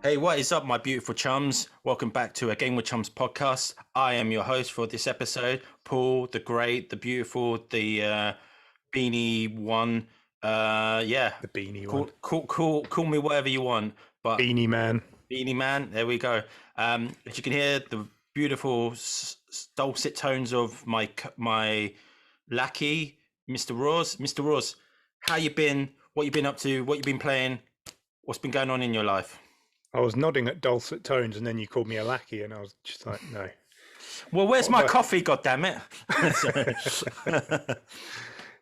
Hey, what is up, my beautiful chums? Welcome back to a Game with Chums podcast. I am your host for this episode, Paul, the great, the beautiful, the beanie one. The beanie one. Call me whatever you want. But Beanie man. beanie man, there we go. As you can hear, the beautiful dulcet tones of my lackey, Mr. Roz. Mr. Roz, how you been? What you been up to? What you been playing? What's been going on in your life? I was nodding at dulcet tones, and then you called me a lackey, and I was just like, no. Well, where's my coffee? God damn it!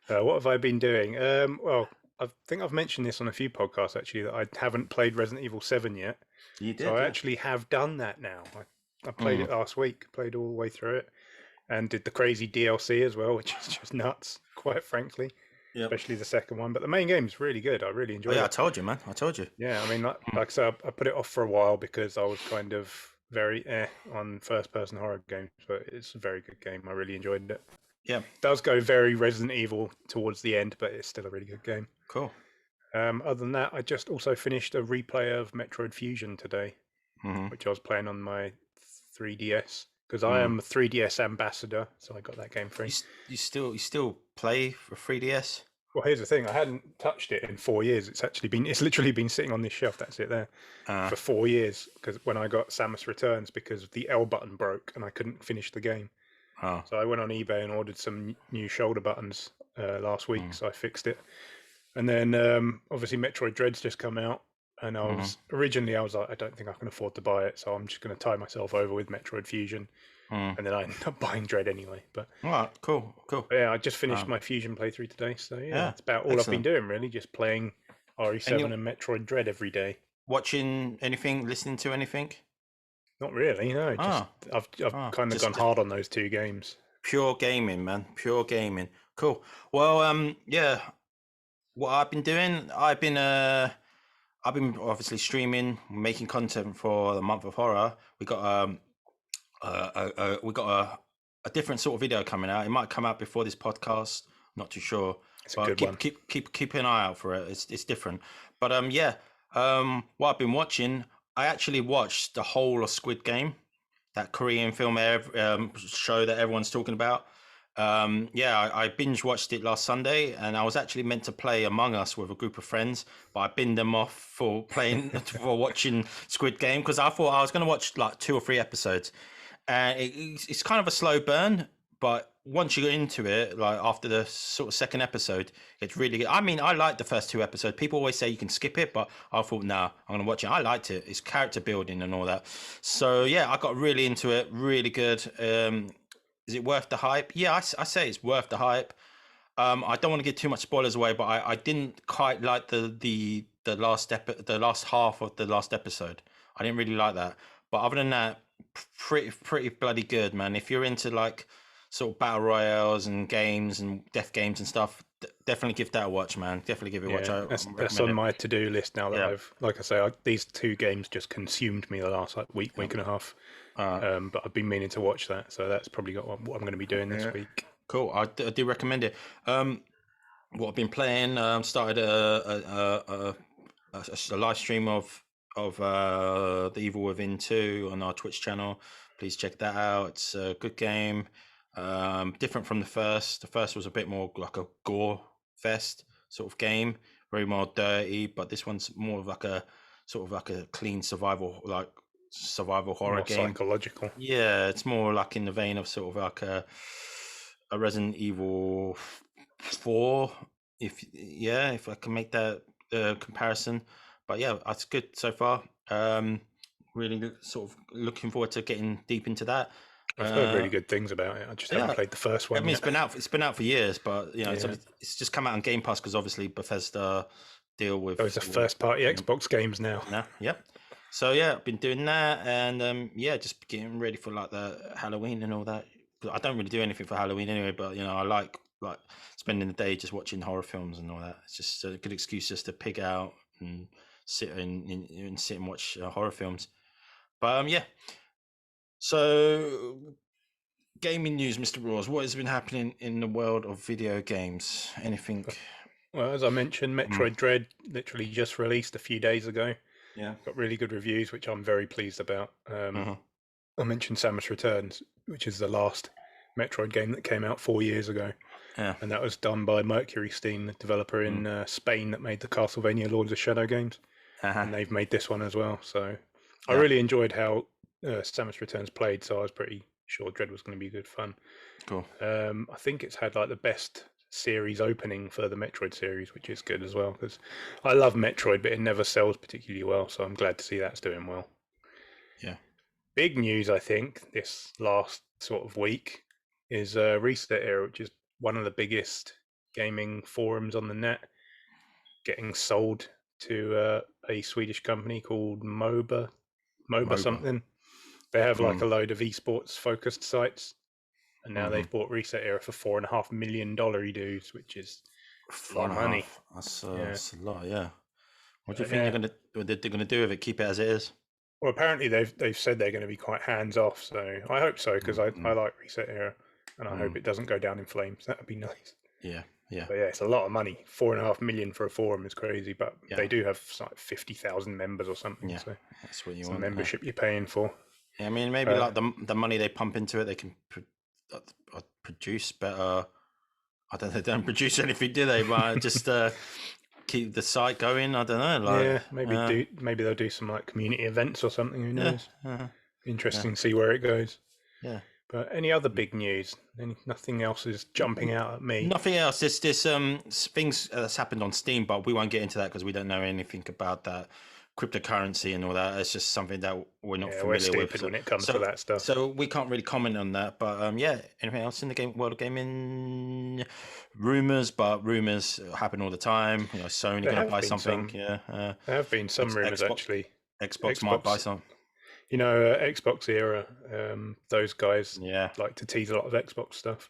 What have I been doing? Well, I think I've mentioned this on a few podcasts actually that I haven't played Resident Evil 7 yet. You did. So I actually have done that now. I played it last week, played all the way through it, and did the crazy DLC as well, which is just nuts, quite frankly. Yep. Especially the second one, but the main game is really good. I really enjoyed it. Yeah, I told you, man. I told you. Yeah, I mean, like I said, I put it off for a while because I was kind of very on first-person horror games, but it's a very good game. I really enjoyed it. Yeah, it does go very Resident Evil towards the end, but it's still a really good game. Cool. Other than that, I just also finished a replay of Metroid Fusion today, which I was playing on my 3DS because I am a 3DS ambassador, so I got that game free. You still play for 3DS? Well, here's the thing: I hadn't touched it in 4 years. It's literally been sitting on this shelf. That's it there for 4 years. Because when I got Samus Returns, because the L button broke and I couldn't finish the game, so I went on eBay and ordered some new shoulder buttons last week. So I fixed it, and then obviously Metroid Dread's just come out. And I was like, I don't think I can afford to buy it, so I'm just going to tie myself over with Metroid Fusion, and then I ended up buying Dread anyway. But cool. But yeah, I just finished my Fusion playthrough today, so yeah, that's about all I've been doing really, just playing RE7 and Metroid Dread every day. Watching anything, listening to anything? Not really, no. I've kind of gone hard on those two games. Pure gaming, man. Pure gaming. Cool. Well, yeah. What I've been doing, I've been obviously streaming, making content for the month of horror. We got a different sort of video coming out. It might come out before this podcast. Not too sure. It's a good one. Keep an eye out for it. It's different. But what I've been watching, I actually watched the whole of Squid Game, that Korean film show that everyone's talking about. I binge watched it last Sunday, and I was actually meant to play Among Us with a group of friends, but I binned them off for playing for watching Squid Game because I thought I was going to watch like 2 or 3 episodes, and it's kind of a slow burn. But once you get into it, like after the sort of second episode, it's really good. I mean, I liked the first 2 episodes. People always say you can skip it, but I thought, nah, I'm going to watch it. I liked it. It's character building and all that. So yeah, I got really into it. Really good. Is it worth the hype? Yeah, I say it's worth the hype. I don't want to give too much spoilers away, but I didn't quite like the last half of the last episode. I didn't really like that. But other than that, pretty bloody good, man. If you're into like sort of battle royales and games and death games and stuff, definitely give that a watch, man. Definitely give it a watch. That's on my to-do list now that like I say, these 2 games just consumed me the last week and a half. But I've been meaning to watch that, so that's probably got what I'm going to be doing this week. Cool. I do recommend it. What I've been playing, started a live stream of The Evil Within 2 on our Twitch channel. Please check that out. It's a good game. Different from the first. The first was a bit more like a gore fest sort of game, very more dirty, but this one's more of like a sort of like a clean survival horror game. Psychological. Yeah, it's more like in the vein of sort of like a Resident Evil 4, if I can make that comparison. But yeah, that's good so far. Really sort of looking forward to getting deep into that. I've heard really good things about it. I just haven't played the first one. I mean, yet. It's been out for years, but you know, it's just come out on Game Pass because obviously Bethesda deal with. Those are first-party Xbox games now. Yep. So yeah, I've been doing that, and just getting ready for like the Halloween and all that. I don't really do anything for Halloween anyway, but you know, I like spending the day just watching horror films and all that. It's just a good excuse just to pig out and sit and watch horror films. But So, gaming news, Mr. Ross. What has been happening in the world of video games? Anything? Well, as I mentioned, Metroid Dread literally just released a few days ago. Yeah. Got really good reviews, which I'm very pleased about. I mentioned Samus Returns, which is the last Metroid game that came out 4 years ago. Yeah. And that was done by Mercury Steam, the developer in Spain that made the Castlevania Lords of Shadow games. And they've made this one as well. So I really enjoyed how Samus Returns played, so I was pretty sure Dread was going to be good fun. Cool. I think it's had like the best series opening for the Metroid series, which is good as well, because I love Metroid, but it never sells particularly well, so I'm glad to see that's doing well. Yeah. Big news, I think, this last sort of week is Reset Era, which is one of the biggest gaming forums on the net, getting sold to a Swedish company called MOBA something. They have like a load of esports focused sites, and now they've bought Reset Era for $4.5 million dues, which is a lot of money. That's a lot, yeah. What do you think they're gonna do with it? Keep it as it is? Well, apparently they've said they're going to be quite hands off, so I hope so, because I like Reset Era, and I hope it doesn't go down in flames. That would be nice. Yeah. But yeah, it's a lot of money. $4.5 million for a forum is crazy, but they do have like 50,000 members or something. Yeah, so that's what you want. Want. Membership you're paying for. Yeah, I mean, maybe like the money they pump into it, they can produce better. I don't know. They don't produce anything, do they? But just keep the site going. I don't know. Like, maybe they'll do some like community events or something. Who knows? Interesting to see where it goes. Yeah. But any other big news? Nothing else is jumping out at me. Nothing else. This things that's happened on Steam, but we won't get into that because we don't know anything about that cryptocurrency and all that. It's just something that we're not familiar with. When it comes to that stuff. So we can't really comment on that. But anything else in the world of gaming? Rumors happen all the time. You know, Sony going to buy something. There have been some rumors actually. Xbox might buy some. You know, Xbox era, those guys like to tease a lot of Xbox stuff.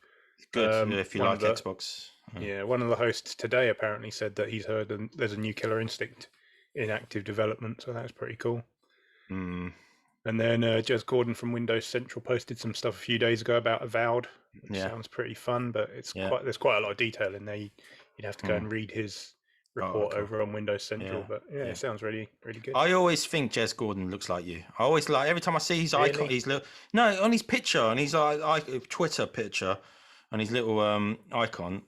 Good, if you like Xbox. Yeah, one of the hosts today apparently said that he's heard there's a new Killer Instinct in active development, so that's pretty cool. And then Jez Gordon from Windows Central posted some stuff a few days ago about Avowed, which sounds pretty fun, but there's quite a lot of detail in there. You'd have to go and read his report over on Windows Central, but it sounds really, really good. I always think Jez Gordon looks like you. I always every time I see his icon, on his picture, and his Twitter picture, and his little icon.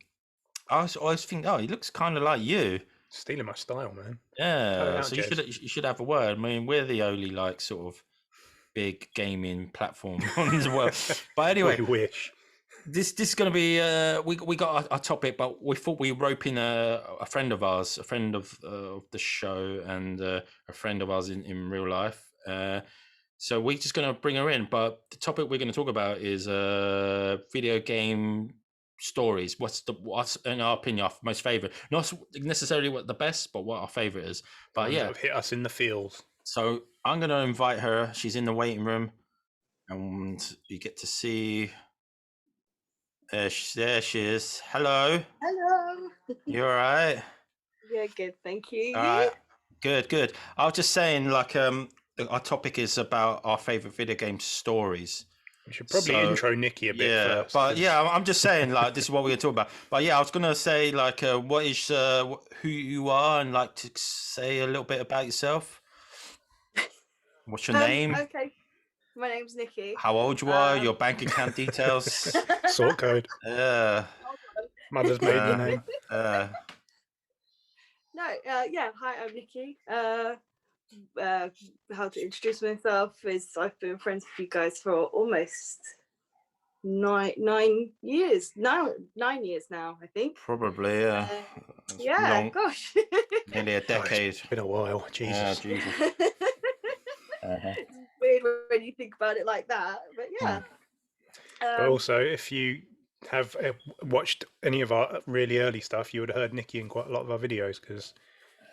I always think, he looks kind of like you. Stealing my style, man. Yeah, so you should have a word. I mean, we're the only like sort of big gaming platform on the world. But anyway, we wish. This is going to be we got a topic, but we thought we rope in a friend of ours, a friend of the show, and a friend of ours in real life. So we're just going to bring her in. But the topic we're going to talk about is video game stories. What's in our opinion our most favorite? Not necessarily what the best, but what our favorite is. But hit us in the feels. So I'm going to invite her. She's in the waiting room, and you get to see. There she is. Hello. Hello. You all right? Yeah, good. Thank you. All right. Good. I was just saying, like, our topic is about our favorite video game stories. We should probably intro Nikki a bit first. But I'm just saying, like, this is what we're going to talk about. But I was going to say, like, what is who you are, and like to say a little bit about yourself. What's your name? Okay. My name's Nikki. How old you are? Your bank account details. Sort code. Mother's maiden name. Hi, I'm Nikki. How to introduce myself is I've been friends with you guys for almost 9 years. 9 years now, I think. Probably, yeah. Gosh. Nearly a decade. It's been a while. Jesus. Yeah, Jesus. It's weird when you think about it like that, but yeah. But also, if you have watched any of our really early stuff, you would have heard Nikki in quite a lot of our videos, because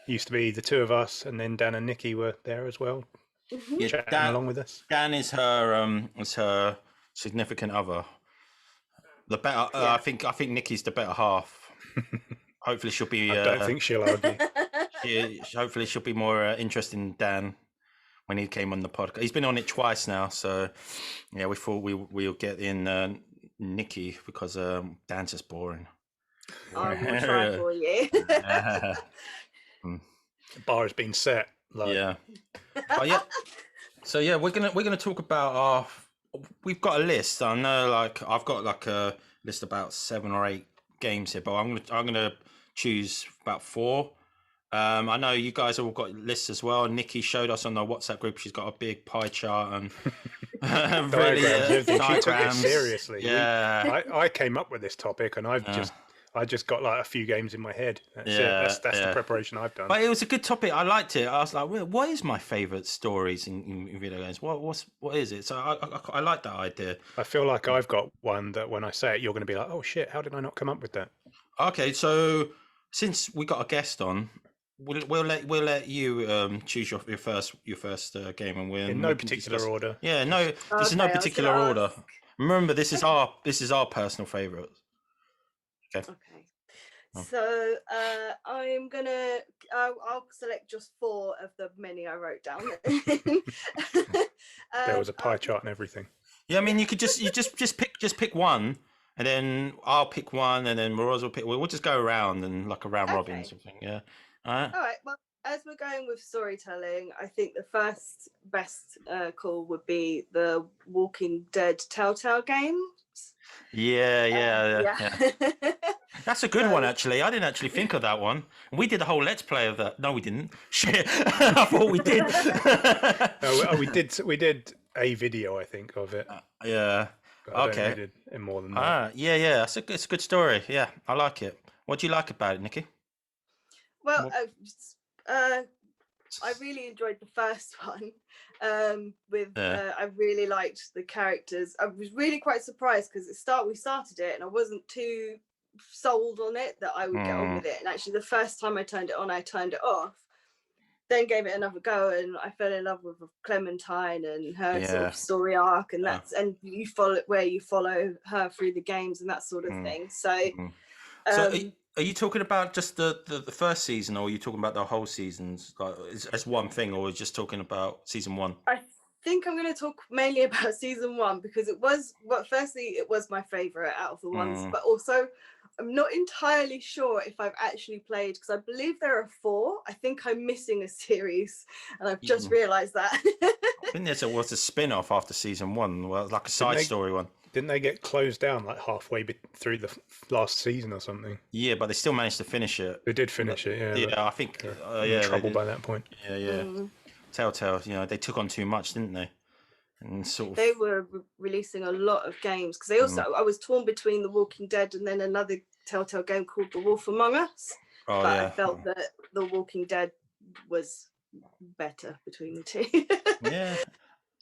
it used to be the two of us, and then Dan and Nikki were there as well, chatting along with us. Dan is her significant other. The better, I think Nikki's the better half. Hopefully, she'll be. I don't think she'll argue. Hopefully, she'll be more interested in Dan when he came on the podcast. He's been on it twice now, so yeah, we thought we'll get in Nikki, because Dan's just boring. I will try for you. The bar has been set. Like, Yeah. But yeah. So yeah, we're gonna talk about our. We've got a list. I know, like I've got like a list about 7 or 8 games here, but I'm gonna choose about 4. I know you guys have all got lists as well. Nikki showed us on the WhatsApp group. She's got a big pie chart and really diagrams. Everything. She took it diagrams. seriously. Yeah. I came up with this topic, and I just got like a few games in my head. That's it. That's the preparation I've done. But it was a good topic. I liked it. I was like, well, what is my favourite stories in video games? What is it? So I like that idea. I feel like I've got one that when I say it, you're going to be like, oh shit, how did I not come up with that? Okay, so since we got a guest on, we'll let you choose your first game, and we're in no particular order. Yeah, no, this is no particular order. Remember, this is our personal favourite. Okay. So I'm gonna. I'll select just 4 of the many I wrote down. There was a pie chart and everything. Yeah, I mean, you could just pick one, and then I'll pick one, and then Roz will pick. We'll just go around and like a round robin or something. Yeah. All right. Well, as we're going with storytelling, I think the first best call would be the Walking Dead Telltale games. Yeah. That's a good one, actually. I didn't actually think of that one. We did a whole Let's Play of that. No, we didn't. Shit, I thought we did. We did a video, I think, of it. Yeah. Okay. We did more than that. Yeah. It's a good story. Yeah, I like it. What do you like about it, Nikki? Well, I really enjoyed the first one. I really liked the characters. I was really quite surprised because we started it and I wasn't too sold on it that I would get on with it. And actually, the first time I turned it on, I turned it off. Then gave it another go, and I fell in love with Clementine and her sort of story arc, and and you follow her through the games and that sort of thing. So. Are you talking about just the first season, or are you talking about the whole seasons, like as one thing, or are you just talking about season 1? I think I'm going to talk mainly about season 1 because it was my favourite out of the ones, but also I'm not entirely sure if I've actually played, because I believe there are 4. I think I'm missing a series, and I've just realised that. I think there was a spin-off after season 1, well, like a side story one. Didn't they get closed down like halfway through the last season or something? Yeah, but they still managed to finish it. They did finish it, yeah. Yeah, I think. In trouble by that point. Yeah. Telltale, they took on too much, didn't they? And they were releasing a lot of games because they also. I was torn between The Walking Dead and then another Telltale game called The Wolf Among Us. I felt that The Walking Dead was better between the two. Yeah.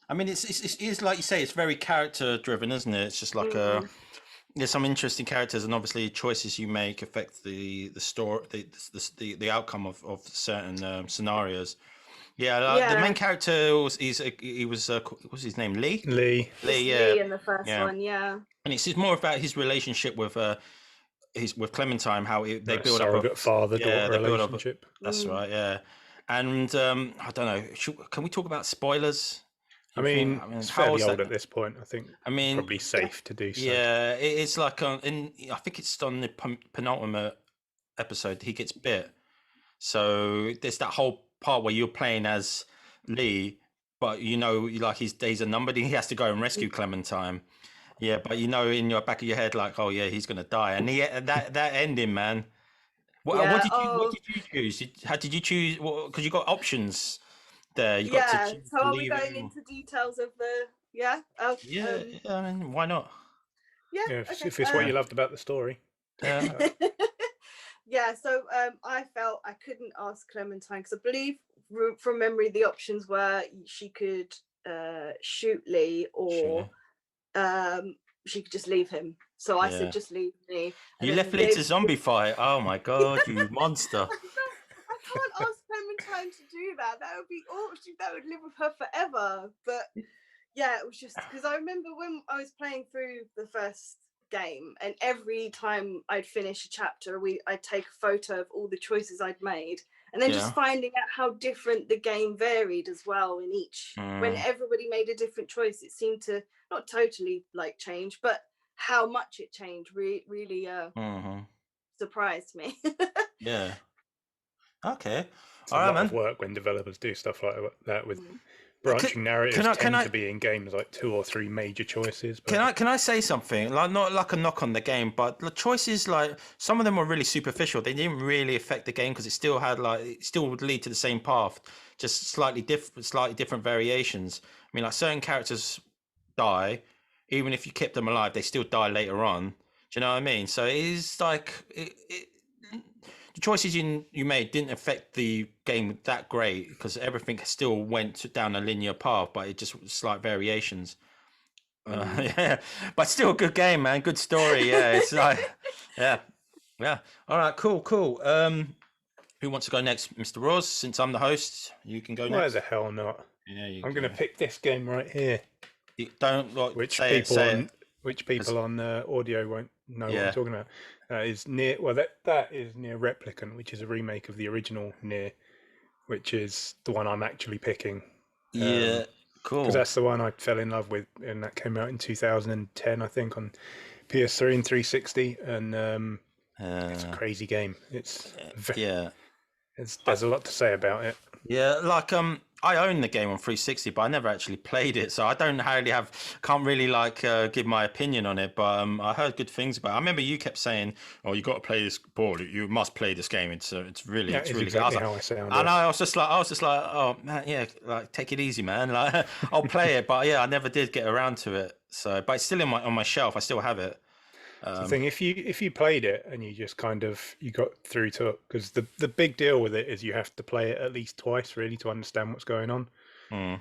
I mean, it's like you say, it's very character driven, isn't it? It's just like there's some interesting characters, and obviously choices you make affect the story, the outcome of certain scenarios. Yeah, the main character was what's his name? Lee. Lee, yeah. Lee in the first one, yeah. And it's more about his relationship with Clementine, how they build up a father-daughter relationship. That's right, yeah. And I don't know. Can we talk about spoilers? I mean, it's fairly old at this point. I think. Probably safe to do so. Yeah, it's like I think it's on the penultimate episode. He gets bit, so there's that whole part where you're playing as Lee, but like his days are numbered. He has to go and rescue Clementine. Yeah, but in your back of your head, like, oh yeah, he's gonna die, and that ending, man. What did you choose? How did you choose? Because you got options. There, you got to so are we going into details of the I mean, why not? If it's what you loved about the story. So I felt I couldn't ask Clementine because I believe from memory the options were she could shoot Lee or she could just leave him. So I said just leave me. You left Lee to zombie fight. Oh my god, you monster. I can't ask Clementine to do that. That would be awful. That would live with her forever. But yeah, it was just because I remember when I was playing through the first game, and every time I'd finish a chapter, I'd take a photo of all the choices I'd made, and then just finding out how different the game varied as well in each. When everybody made a different choice, it seemed to not totally like change, but how much it changed really surprised me. Yeah. Okay. It's All a right, lot of man. work when developers do stuff like that with Can branching narratives. I Tend to be in games like 2 or 3 major choices. But can I say something? Like, not like a knock on the game, but the choices, like, some of them were really superficial. They didn't really affect the game because it still had, like, it still would lead to the same path, just slightly different variations. I mean, like, certain characters die, even if you kept them alive, they still die later on. Do you know what I mean? So it is like the choices you made didn't affect the game that great because everything still went down a linear path, but it just was slight variations. Yeah, but still a good game, man. Good story. Yeah, it's like, yeah. All right, cool. Who wants to go next, Mr. Ross? Since I'm the host, you can go why next. the hell not? Yeah, you I'm go. going to pick this game right here. You don't like, Which say people it. on audio won't know what Yeah. I'm talking about. Is near. Well, that is near Replicant, which is a remake of the original Near, which is the one I'm actually picking. Yeah, cool. Because that's the one I fell in love with, and that came out in 2010, I think, on PS3 and 360. And it's a crazy game. It's there's a lot to say about it. Yeah, like I own the game on 360, but I never actually played it, so I can't really like give my opinion on it. But I heard good things about it. I remember you kept saying, "Oh, you got to play this board. You must play this game. It's really Exactly good." how I sound. And I was just like, "Oh man, yeah, like take it easy, man. Like I'll play it." But yeah, I never did get around to it. So, but it's still on my shelf. I still have it. The thing, if you played it and you just you got through to it, because the big deal with it is you have to play it at least twice really to understand what's going on. And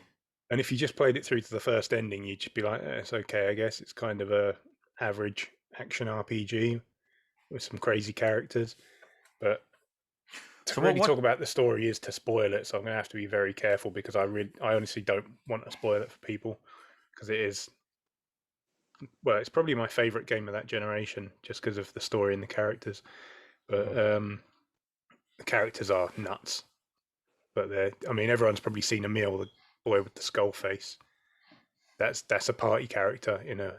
if you just played it through to the first ending, you'd just be like, it's okay, I guess. It's kind of a average action RPG with some crazy characters. But to really talk about the story is to spoil it, so I'm going to have to be very careful because I honestly don't want to spoil it for people because it is. Well, it's probably my favorite game of that generation just because of the story and the characters. But the characters are nuts. But everyone's probably seen Emil, the boy with the skull face. That's a party character in a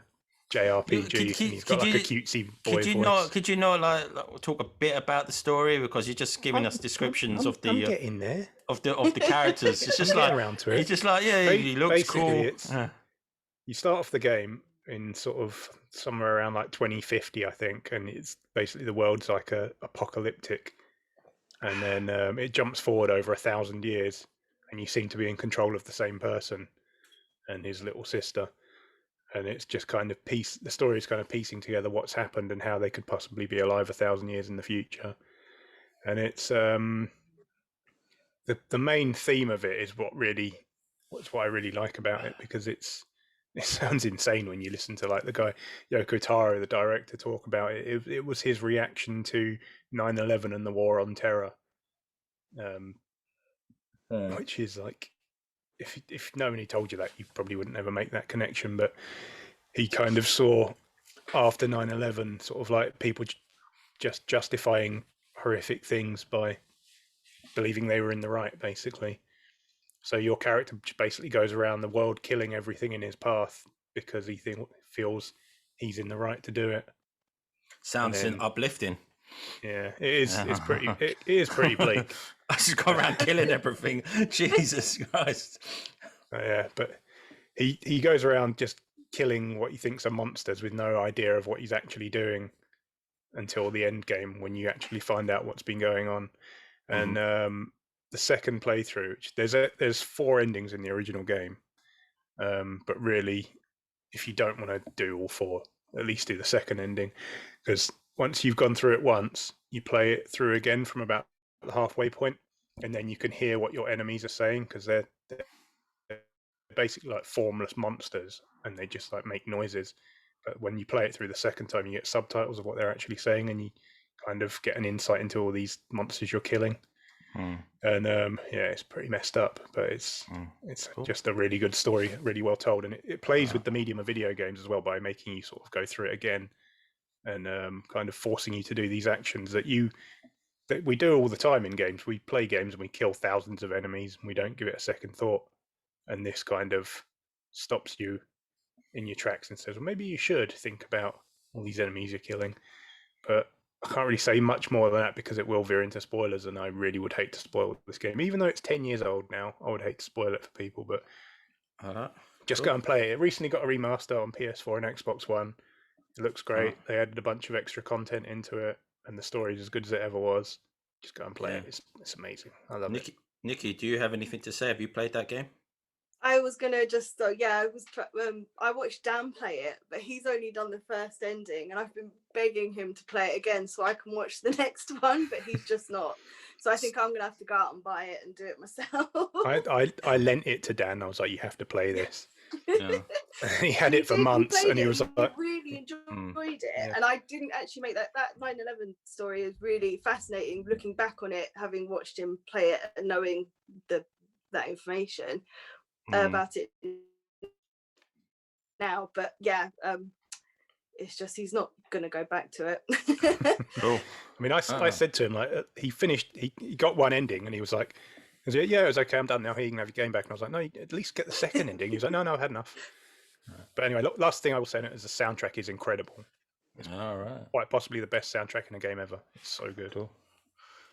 JRPG, and he's got like a cutesy boy voice. Could you like talk a bit about the story because you're just giving us descriptions of the I'm getting there of the characters. It's just like around to it. It's just like he looks cool. You start off the game in sort of somewhere around like 2050, I think, and it's basically the world's like a apocalyptic, and then it jumps forward over 1,000 years, and you seem to be in control of the same person and his little sister, and it's just kind of the story is kind of piecing together what's happened and how they could possibly be alive 1,000 years in the future. And it's the main theme of it is what I really like about it, because it sounds insane when you listen to like the guy Yoko Taro, the director, talk about it. It was his reaction to 9/11 and the war on terror, which is like, if nobody told you that, you probably wouldn't ever make that connection. But he kind of saw after 9/11 sort of like people just justifying horrific things by believing they were in the right, basically. So your character basically goes around the world killing everything in his path because he feels he's in the right to do it. Sounds uplifting. Yeah, it is. It's pretty. It is pretty bleak. I just go around killing everything. Jesus Christ. Yeah, but he goes around just killing what he thinks are monsters with no idea of what he's actually doing until the end game, when you actually find out what's been going on. And the second playthrough, there's 4 endings in the original game, but really, if you don't want to do all 4, at least do the second ending, because once you've gone through it once, you play it through again from about the halfway point, and then you can hear what your enemies are saying, because they're basically like formless monsters, and they just like make noises. But when you play it through the second time, you get subtitles of what they're actually saying, and you kind of get an insight into all these monsters you're killing. And it's pretty messed up, but it's cool. Just a really good story, really well told, and it plays with the medium of video games as well by making you sort of go through it again, and kind of forcing you to do these actions that we do all the time in games. We play games and we kill thousands of enemies and we don't give it a second thought, and this kind of stops you in your tracks and says, well, maybe you should think about all these enemies you're killing. But I can't really say much more than that because it will veer into spoilers, and I really would hate to spoil this game. Even though it's 10 years old now, I would hate to spoil it for people, but just go and play it. It recently got a remaster on PS4 and Xbox One. It looks great. They added a bunch of extra content into it, and the story's as good as it ever was. Just go and play it. It's amazing. I love it. Nikki, do you have anything to say? Have you played that game? I was gonna just I watched Dan play it, but he's only done the first ending, and I've been begging him to play it again so I can watch the next one, but he's just not. So I think I'm gonna have to go out and buy it and do it myself. I lent it to Dan. I was like, you have to play this. Yeah. He had it for months, and he was like, really enjoyed it. And I didn't actually make that 9/11 story is really fascinating. Looking back on it, having watched him play it and knowing that information about it now, but it's just he's not gonna go back to it. Cool. I mean, I said to him, like, he finished, he got one ending, and he was like, yeah, it was okay, I'm done now, here you can have your game back. And I was like, no, at least get the second ending. He was like, no, I've had enough. But anyway, last thing I will say is the soundtrack is incredible. It's quite possibly the best soundtrack in a game ever. It's so good. Cool.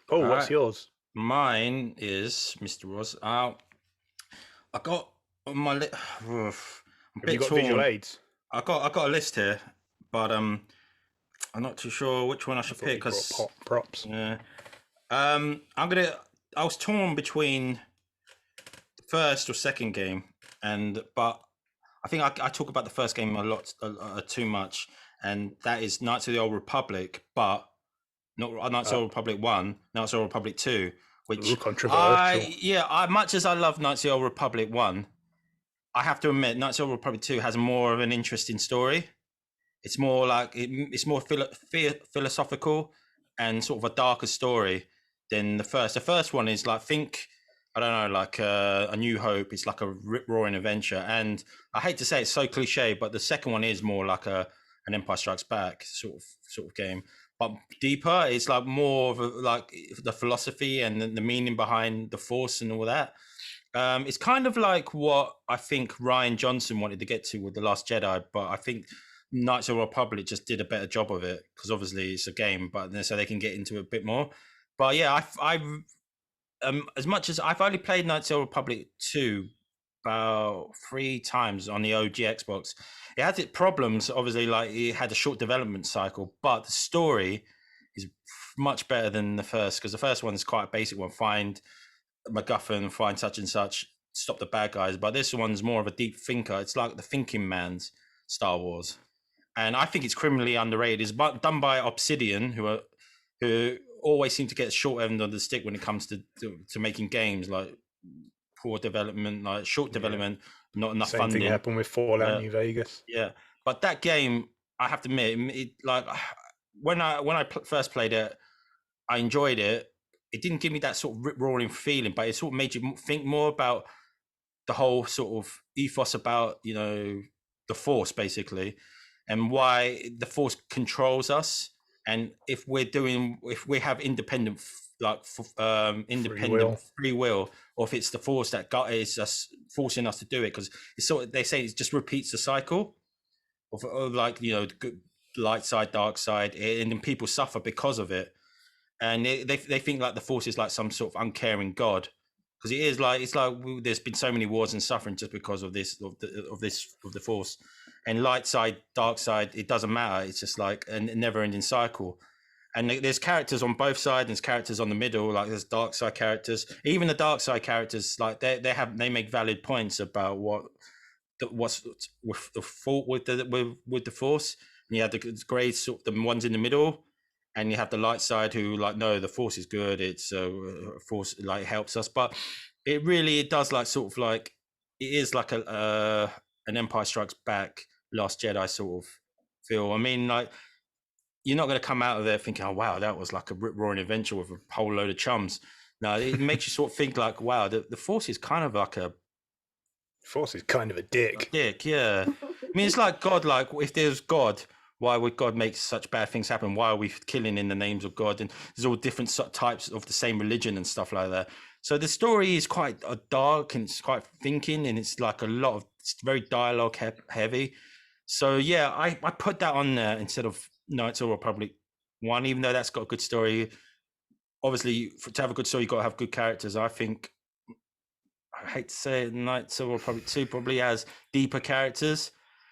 Paul, what's yours? Mine is Mr. Ross. I got on my list. Have you got visual aids? I got a list here, but I'm not too sure which one I should pick because props. Yeah. I was torn between the first or second game, but I think I talk about the first game a lot too much, and that is Knights of the Old Republic, but not Knights of the Old Republic 1, Knights of the Old Republic 2. Which controversial. Much as I love Knights of the Old Republic 1, I have to admit Knights of the Old Republic 2 has more of an interesting story. It's more like it's more philosophical and sort of a darker story than the first. The first one is like A New Hope. It's like a rip-roaring adventure, and I hate to say it's so cliche, but the second one is more like an Empire Strikes Back sort of game. But deeper, it's like more of like the philosophy and the meaning behind the Force and all that. It's kind of like what I think Rian Johnson wanted to get to with The Last Jedi, but I think Knights of the Republic just did a better job of it because obviously it's a game, but so they can get into it a bit more. But yeah, I've as much as I've only played Knights of the Republic 2 about 3 times on the OG Xbox. It had its problems, obviously, like it had a short development cycle, but the story is much better than the first because the first one is quite a basic one: find MacGuffin, find such and such, stop the bad guys. But this one's more of a deep thinker. It's like the thinking man's Star Wars, and I think it's criminally underrated. It's done by Obsidian, who always seem to get a short end of the stick when it comes to making games, like poor development, like short development, not enough funding. Same thing happened with Fallout New Vegas. Yeah, but that game, I have to admit, it like when I first played it, I enjoyed it. It didn't give me that sort of rip-roaring feeling, but it sort of made you think more about the whole sort of ethos about, the Force, basically, and why the Force controls us. And if we have independent free will, or if it's the Force that is us forcing us to do it, because it's sort of, they say it just repeats the cycle of like, the good light side, dark side, and then people suffer because of it. And they think like the Force is like some sort of uncaring God, because it is like, it's like there's been so many wars and suffering just because of the Force. And light side, dark side, it doesn't matter. It's just like a never-ending cycle. And there's characters on both sides, and there's characters on the middle. Like there's dark side characters. Even the dark side characters, like they make valid points about what's with the fault with the Force. And you have the grey sort, the ones in the middle, and you have the light side who like, no, the Force is good. It's Force like helps us, but it does like sort of like it is like an Empire Strikes Back, Last Jedi sort of feel. I mean, like, you're not going to come out of there thinking, oh wow, that was like a rip-roaring adventure with a whole load of chums. No, it makes you sort of think like, wow, the Force is kind of like Force is kind of a dick. Yeah. I mean, it's like God. Like, if there's God, why would God make such bad things happen? Why are we killing in the names of God? And there's all different types of the same religion and stuff like that. So the story is quite dark, and it's quite thinking, and it's like it's very dialogue heavy. So yeah, I put that on there instead of Knights of the Republic one, even though that's got a good story. Obviously, to have a good story, you've got to have good characters. I think, I hate to say it, Knights of the Republic 2 probably has deeper characters.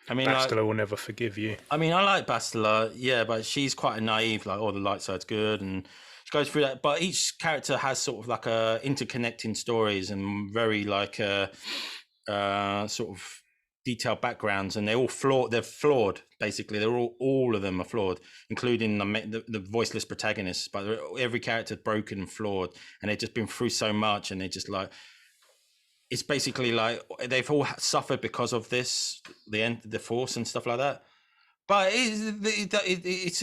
I mean, Bastila will never forgive you. I mean, I like Bastila, yeah, but she's quite a naive, like, oh, the light side's good, and she goes through that. But each character has sort of like a interconnecting stories and very like sort of detailed backgrounds, and they're all flawed. They're flawed, basically. They're all of them are flawed, including the voiceless protagonists. But every character's broken and flawed, and they've just been through so much, and they just like. It's basically like they've all suffered because of this, the Force and stuff like that. But it's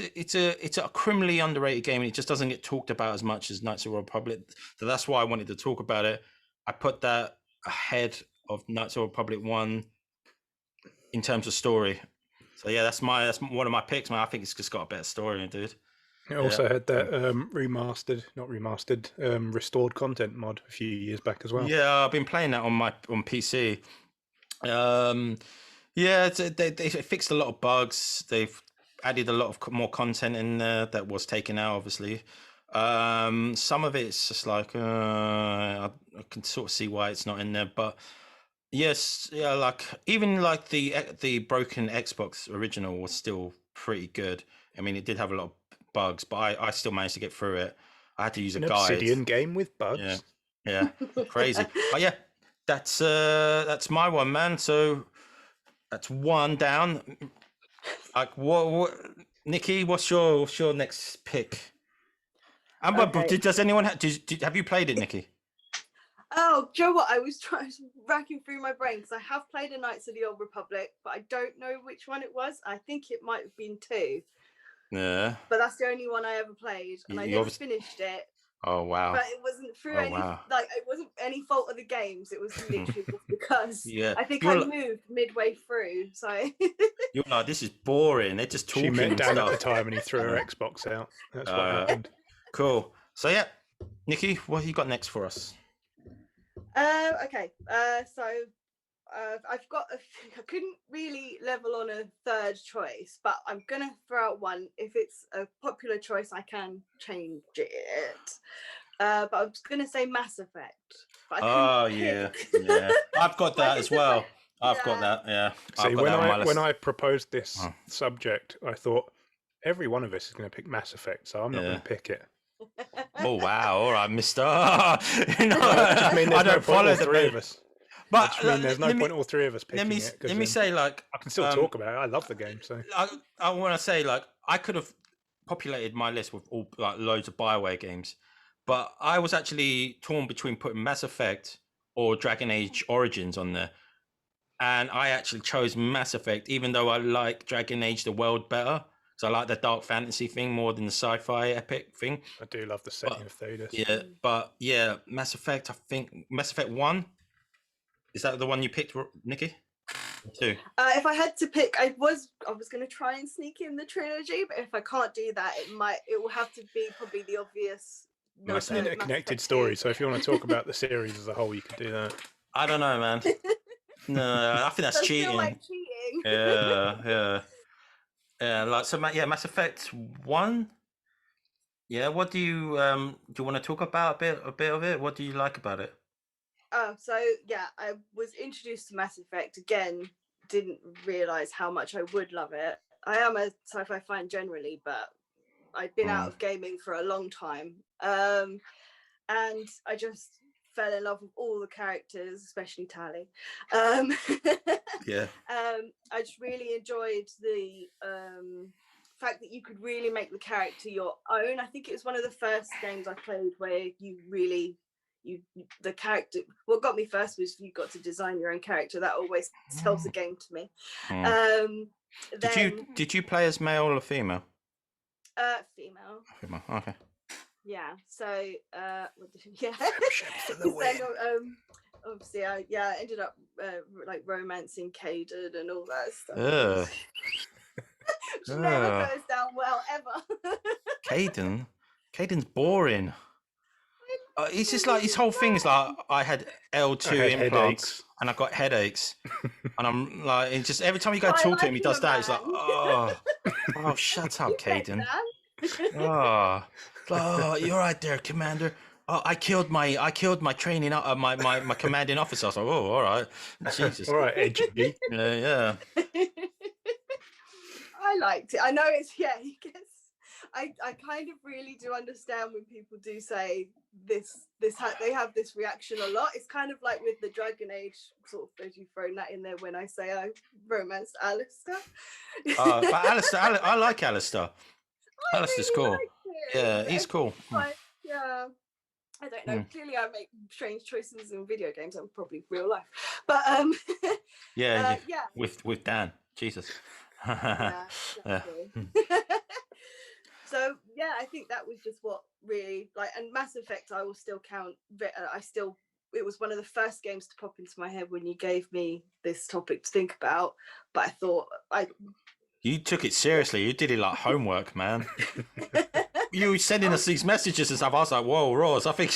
a criminally underrated game, and it just doesn't get talked about as much as Knights of the Republic. So that's why I wanted to talk about it. I put that ahead of Knights of the Republic 1 in terms of story. So yeah, that's one of my picks, man. I think it's just got a better story, dude. I also had that restored content mod a few years back as well. Yeah, I've been playing that on PC. Yeah, they fixed a lot of bugs. They've added a lot of more content in there that was taken out, obviously. Some of it's just like I can sort of see why it's not in there, but yes, yeah, like even like the broken Xbox original was still pretty good. I mean, it did have a lot of bugs, but I still managed to get through it. I had to use a guide. Obsidian game with bugs. Yeah, crazy. But yeah, that's my one, man. So that's one down. Like what Nikki? What's your next pick? Okay. Does anyone have you played it, Nikki? Oh, do you know what? I was racking through my brain because I have played a Knights of the Old Republic, but I don't know which one it was. I think it might have been 2. Yeah. But that's the only one I ever played, and I never finished it. Oh wow! But it wasn't through it wasn't any fault of the games. It was literally just because I think I moved midway through. So you're like, this is boring. They're just talking. She met Dan at the time, and he threw her Xbox out. That's what happened. Cool. So yeah, Nikki, what have you got next for us? Okay. So I've got I couldn't really level on a third choice, but I'm gonna throw out one. If it's a popular choice, I can change it. But I was gonna say Mass Effect. Yeah. I've got that as well. I've got that. Yeah. See, when I proposed this subject, I thought every one of us is going to pick Mass Effect, so I'm not going to pick it. Oh wow! All right, Mister. I don't follow all three of us. But there's no point all three of us picking it. Let me say, like, I can still talk about it. I love the game, so I want to say, like, I could have populated my list with all like loads of BioWare games, but I was actually torn between putting Mass Effect or Dragon Age Origins on there, and I actually chose Mass Effect, even though I like Dragon Age: The World better. So I like the dark fantasy thing more than the sci-fi epic thing. I do love the setting of Thedas. Yeah, but yeah, Mass Effect. I think Mass Effect 1. Is that the one you picked, Nikki? 2. If I had to pick, I was going to try and sneak in the trilogy, but if I can't do that, it will have to be probably the obvious. It's an interconnected story, so if you want to talk about the series as a whole, you could do that. I don't know, man. No, I think that's cheating. Feel like cheating. Yeah. Like so, yeah. Mass Effect 1. Yeah. What do you want to talk about a bit of it? What do you like about it? Oh, so yeah, I was introduced to Mass Effect again. Didn't realize how much I would love it. I am a sci-fi fan generally, but I'd been out of gaming for a long time, and I just fell in love with all the characters, especially Tali. Yeah. I just really enjoyed the fact that you could really make the character your own. I think it was one of the first games I played where you really the character. What got me first was you got to design your own character. That always sells the game to me. Did you play as male or female? Female. Okay. Yeah. So yeah. For the win. Obviously, I ended up like romancing Caden and all that stuff. Which never goes down well ever. Caden's boring. It's just like his whole thing is like I had L2 implants and I got headaches, and I'm like, it's just every time you go talk to him, he does that. It's like, oh, shut up, Caden. Oh, you're right there, Commander. Oh, I killed my training, my commanding officer. I was like, oh, all right, Jesus. All right, edgy. Yeah. I liked it. I know it's he gets. I kind of really do understand when people do say this they have this reaction a lot. It's kind of like with the Dragon Age sort of, as you've thrown that in there when I say I romanced Alistair. But Alistair, I like Alistair. Alistair's really cool. liked it. Yeah, he's cool. Yeah. I don't know. Clearly, I make strange choices in video games and probably real life. But yeah. With Dan, Jesus. Yeah. Exactly. So yeah, I think that was just what really and Mass Effect. I will still count. It was one of the first games to pop into my head when you gave me this topic to think about. But I thought You took it seriously. You did it like homework, man. You were sending us these messages and stuff. I was like, whoa, Ross, I think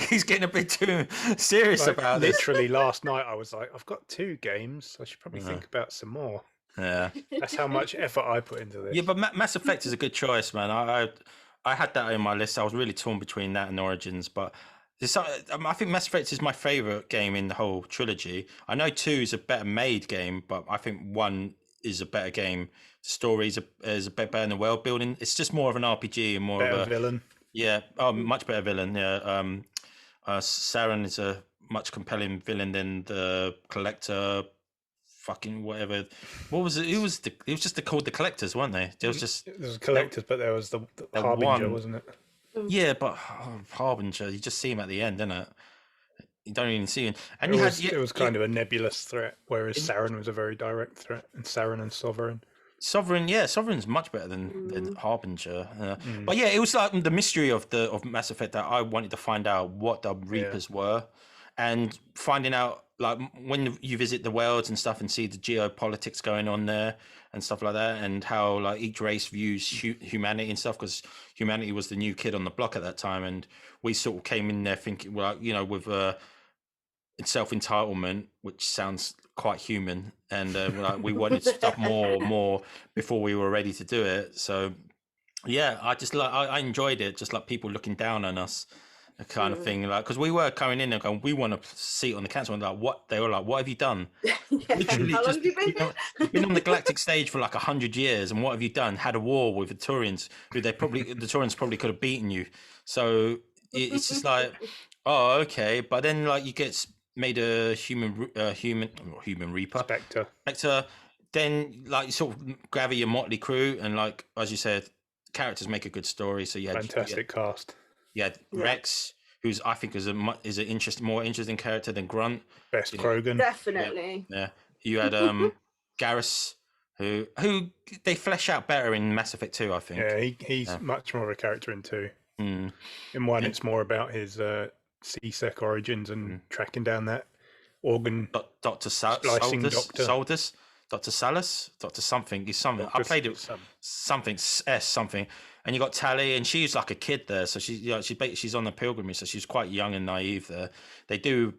he's getting a bit too serious about this. Literally last night, I was like, I've got 2 games. I should probably think about some more. Yeah. That's how much effort I put into this. Yeah, but Mass Effect is a good choice, man. I had that in my list. I was really torn between that and Origins, but I think Mass Effect is my favourite game in the whole trilogy. I know 2 is a better made game, but I think 1 is a better game. The story is a bit better in the world building. It's just more of an RPG and more better of a villain. Yeah, much better villain. Yeah, Saren is a much compelling villain than the Collector. Fucking whatever. What was it? It was just called the Collectors, weren't they? There was Collectors, but there was the Harbinger, wasn't it? Yeah, but Harbinger, you just see him at the end, innit? You don't even see him. And it was kind of a nebulous threat, whereas Saren was a very direct threat, and Saren and Sovereign. Sovereign's much better than Harbinger. But yeah, it was like the mystery of Mass Effect that I wanted to find out what the Reapers were, and finding out like when you visit the worlds and stuff and see the geopolitics going on there and stuff like that, and how like each race views humanity and stuff, because humanity was the new kid on the block at that time, and we sort of came in there thinking, well, with self-entitlement, which sounds quite human, and we wanted stuff more before we were ready to do it. So yeah, I enjoyed it, just like people looking down on us, kind of thing, like, because we were coming in and going, we want a seat on the council, and they were like, what have you done? Literally, how long have you been? You've been on the galactic stage for like 100 years, and what have you done? Had a war with the Turians, who the Turians probably could have beaten you. So it's just like, oh, okay. But then like you get made a human Reaper, Spectre. Then like you sort of gather your motley crew, and like as you said, characters make a good story. So you had fantastic cast. Yeah, Rex, who's I think is a more interesting character than Grunt. Best Krogan, definitely. Yeah, you had Garrus, who they flesh out better in Mass Effect 2, I think. Yeah, he's much more of a character in 2. In 1, it's more about his CSEC origins and tracking down that organ. Dr. Splicing Soldus. Dr. Salus, Dr. something. He's something. I played it something. And you got Tally, and she's like a kid there, so she's on the pilgrimage, so she's quite young and naive there. They do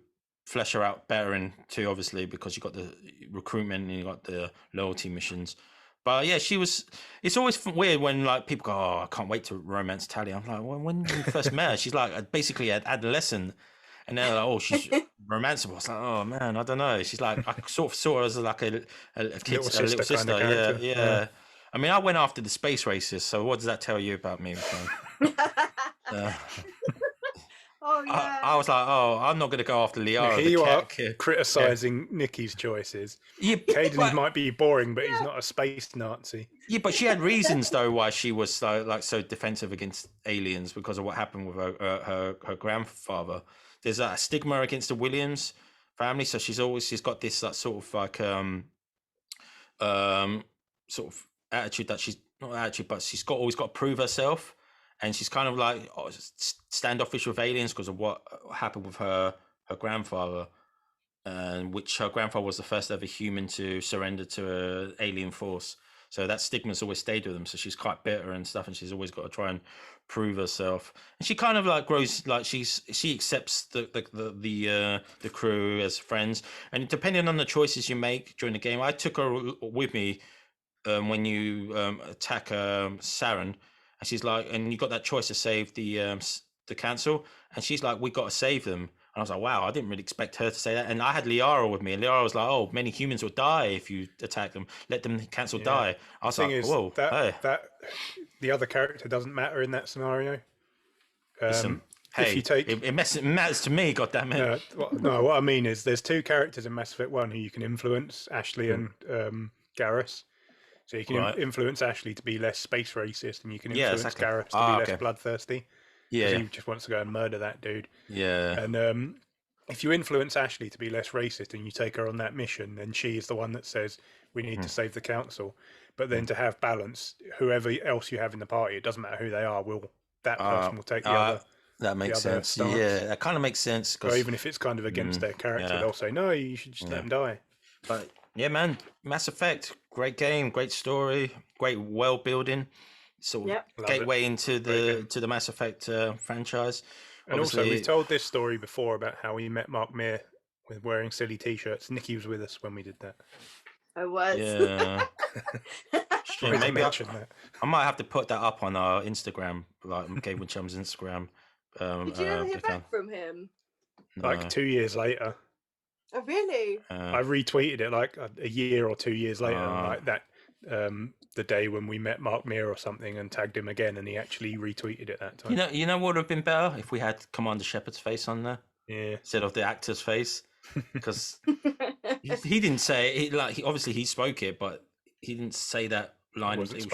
flesh her out better in 2, obviously, because you got the recruitment and you got the loyalty missions. But yeah, she was. It's always weird when like people go, "Oh, I can't wait to romance Tally." I'm like, well, when you first met her, she's like basically an adolescent. And they're like, oh, she's romanceable. I was like, oh man, I don't know. She's like, I sort of saw her as like a little sister. Kind of yeah. I mean, I went after the space races. So what does that tell you about me? Oh yeah. I was like, oh, I'm not going to go after Liara. Here you are criticizing Nikki's choices. Yeah, Caden might be boring, but he's not a space Nazi. Yeah, but she had reasons though why she was so defensive against aliens, because of what happened with her grandfather. There's a stigma against the Williams family, so she's got this sort of like sort of attitude that she's not attitude, but she's always got to prove herself, and she's kind of like standoffish with aliens because of what happened with her grandfather, and which her grandfather was the first ever human to surrender to an alien force. So that stigma's always stayed with them. So she's quite bitter and stuff, and she's always got to try and prove herself. And she kind of like grows, like she accepts the crew as friends. And depending on the choices you make during the game, I took her with me when you attack Saren, and she's like, and you got that choice to save the council, and she's like, we got to save them. And I was like, wow, I didn't really expect her to say that. And I had Liara with me, and Liara was like, oh, many humans will die if you attack them. Let them council die. I was like, whoa, that the other character doesn't matter in that scenario. Listen, if you take it matters to me, goddammit. No, what I mean is there's two characters in Mass Effect 1 who you can influence, Ashley and Garrus. So you can influence Ashley to be less space racist, and you can influence Garrus to be less bloodthirsty. Yeah, he just wants to go and murder that dude. Yeah, and if you influence Ashley to be less racist and you take her on that mission, then she is the one that says we need to save the council. But then to have balance, whoever else you have in the party, it doesn't matter who they are, that person will take the other. That makes sense. Stance. Yeah, that kind of makes sense. Or even if it's kind of against their character, they'll say, no, you should just let them die. But yeah, man, Mass Effect, great game, great story, great world building. Sort of gateway into the Mass Effect franchise. And obviously, also, we've told this story before about how we met Mark Meer with wearing silly T-shirts. Nikki was with us when we did that. I was. Yeah. Maybe I might have to put that up on our Instagram, like Game with Chums Instagram. Did you ever hear back from him? Like 2 years later. Oh, really? I retweeted it like a year or 2 years later, like that. The day when we met Mark Meer or something, and tagged him again, and he actually retweeted it that time. You know what would have been better if we had Commander Shepard's face on there, instead of the actor's face, because he didn't say it. Like obviously he spoke it, but he didn't say that line. It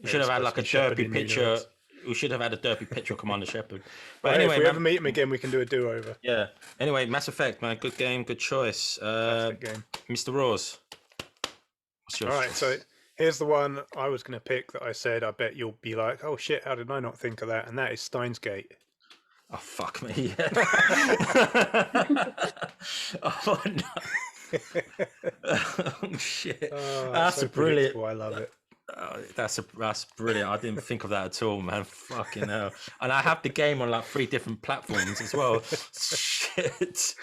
should have had like a derpy picture. We should have had a derpy picture of Commander Shepard. But anyway, if we ever meet him again, we can do a do-over. Yeah. Anyway, Mass Effect, man, good game, good choice. Game. Mr. Roars. All right, so here's the one I was going to pick that I said I bet you'll be like, oh shit, how did I not think of that? And that is Steins Gate. Oh, fuck me. Oh, no. Oh, shit. That's so brilliant. I love it. That's brilliant. I didn't think of that at all, man. Fucking hell. And I have the game on like 3 different platforms as well. Shit.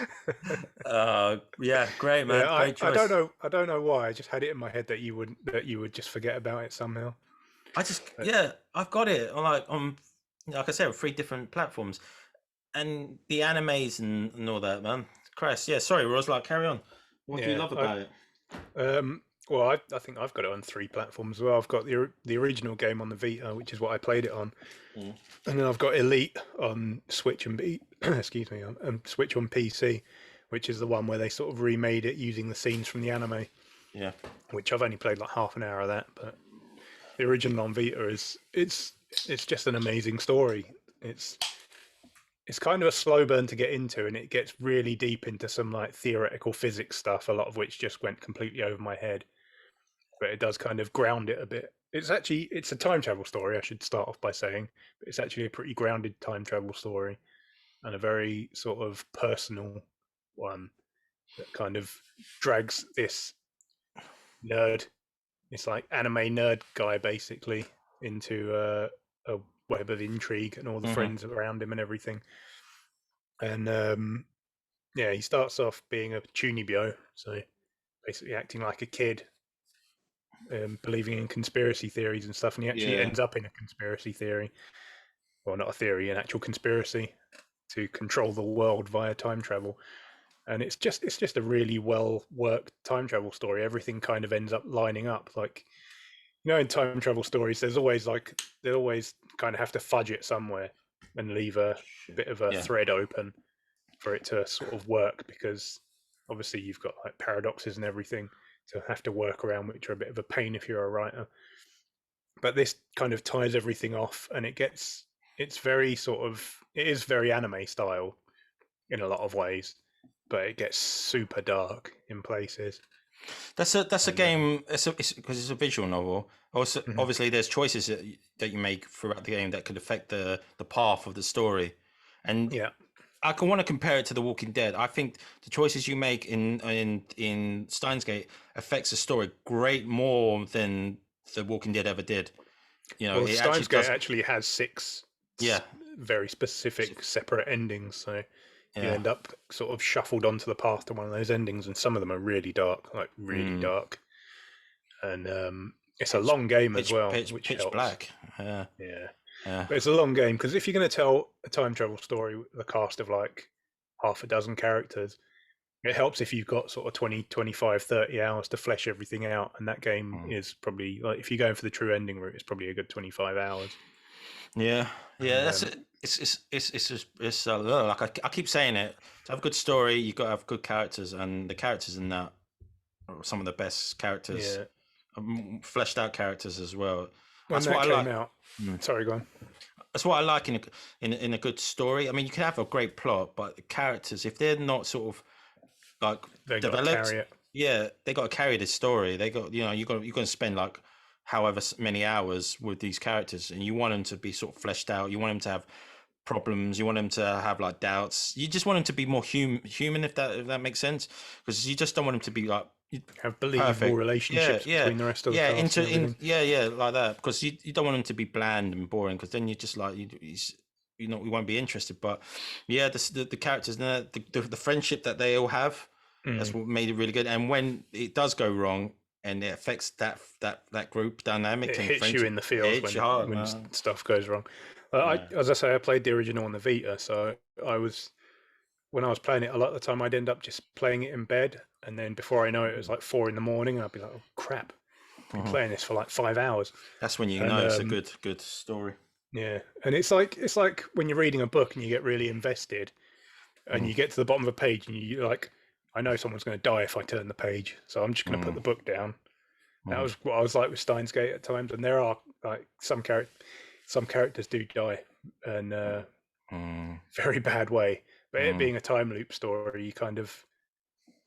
Yeah, great, man. Yeah, great choice. I don't know why. I just had it in my head that you would just forget about it somehow. I've got it on like I said, 3 different platforms, and the animes and all that, man. Christ, yeah. Sorry, Roz. Like, carry on. What do you love about it? Well, I think I've got it on 3 platforms as well. I've got the original game on the Vita, which is what I played it on, and then I've got Elite on Switch and on Switch on PC, which is the one where they sort of remade it using the scenes from the anime. Yeah, which I've only played like half an hour of that, but the original on Vita it's just an amazing story. It's kind of a slow burn to get into, and it gets really deep into some like theoretical physics stuff, a lot of which just went completely over my head. But it does kind of ground it a bit. It's a time travel story, I should start off by saying, but it's actually a pretty grounded time travel story, and a very sort of personal one that kind of drags this nerd, this like anime nerd guy basically, into a web of intrigue and all the friends around him and everything. And he starts off being a chunibyo, so basically acting like a kid, believing in conspiracy theories and stuff, and he actually ends up in a conspiracy theory, well, not a theory, an actual conspiracy to control the world via time travel. And it's just a really well worked time travel story. Everything kind of ends up lining up. Like, you know, in time travel stories, they always kind of have to fudge it somewhere and leave a bit of a thread open for it to sort of work, because obviously you've got like paradoxes and everything to have to work around, which are a bit of a pain if you're a writer. But this kind of ties everything off, and it is very anime style in a lot of ways, but it gets super dark in places. That's a game. It's because it's a visual novel. Also, obviously, there's choices that you make throughout the game that could affect the path of the story. And I can want to compare it to The Walking Dead. I think the choices you make in Steins Gate affects the story great more than The Walking Dead ever did. You know, Steins Gate actually has 6 very specific separate endings, so you end up sort of shuffled onto the path to one of those endings, and some of them are really dark, like really dark. And it's a long game as well, which pitch helps. black. Yeah. Yeah. But it's a long game, because if you're going to tell a time travel story with a cast of like half a dozen characters, it helps if you've got sort of 20, 25, 30 hours to flesh everything out. And that game is probably, like, if you're going for the true ending route, it's probably a good 25 hours. Yeah, that's it. It's like I keep saying it. To have a good story, you got to have good characters, and the characters in that are some of the best characters, fleshed out characters as well. When That's that what I came like. out, sorry, go on. That's what I like in a good story. I mean, you can have a great plot, but the characters, if they're not sort of like They got to developed, carry it. yeah, they got to carry the story. They got, you're going to spend like however many hours with these characters, and you want them to be sort of fleshed out. You want them to have problems. You want them to have like doubts. You just want them to be more human, if that makes sense, because you just don't want them to be like have believable relationships between the rest of the cast. Like that, because you don't want them to be bland and boring, because then you just like we won't be interested. But yeah, the characters, the friendship that they all have, that's what made it really good. And when it does go wrong and it affects that group dynamic, it and hits you in the feels when stuff goes wrong. As I say, I played the original on the Vita, so when I was playing it, a lot of the time I'd end up just playing it in bed, and then before I know it, it was like 4 a.m, and I'd be like, "Oh crap, I've been playing this for like 5 hours." That's when you know it's a good story. Yeah, and it's like when you're reading a book and you get really invested, and you get to the bottom of a page and you're like, "I know someone's going to die if I turn the page, so I'm just going to put the book down." That was what I was like with Steins Gate at times, and there are like some characters do die in a very bad way. But it being a time loop story,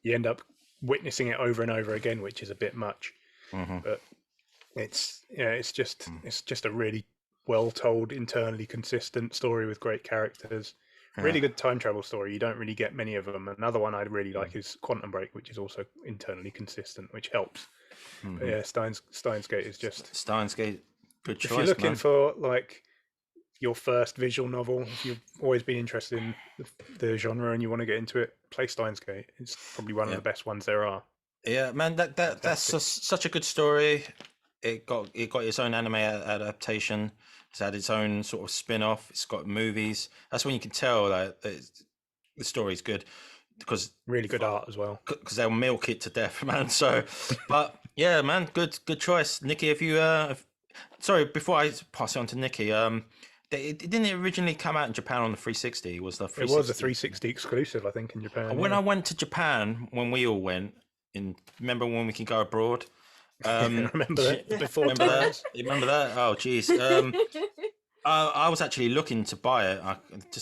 you end up witnessing it over and over again, which is a bit much. But it's just a really well told, internally consistent story with great characters. Really good time travel story. You don't really get many of them. Another one I'd really like is Quantum Break, which is also internally consistent, which helps. But yeah, Steins Gate is just Steins Gate. Good choice. If you're looking for like your first visual novel, if you've always been interested in the genre and you want to get into it, play Steins Gate. It's probably one of the best ones there are. Yeah, man, that's such a good story. It got its own anime adaptation. It's had its own sort of spin-off. It's got movies. That's when you can tell that the story's good, because really good art as well. Because they'll milk it to death, man. So, but yeah, man, good choice, Nikki. If you sorry, before I pass it on to Nikki, didn't it originally come out in Japan on the 360? It was a 360 exclusive, I think, in Japan. When I went to Japan, when we all went, remember when we can go abroad? I remember that. Before remember that? You remember that? Oh, geez. I was actually looking to buy it. I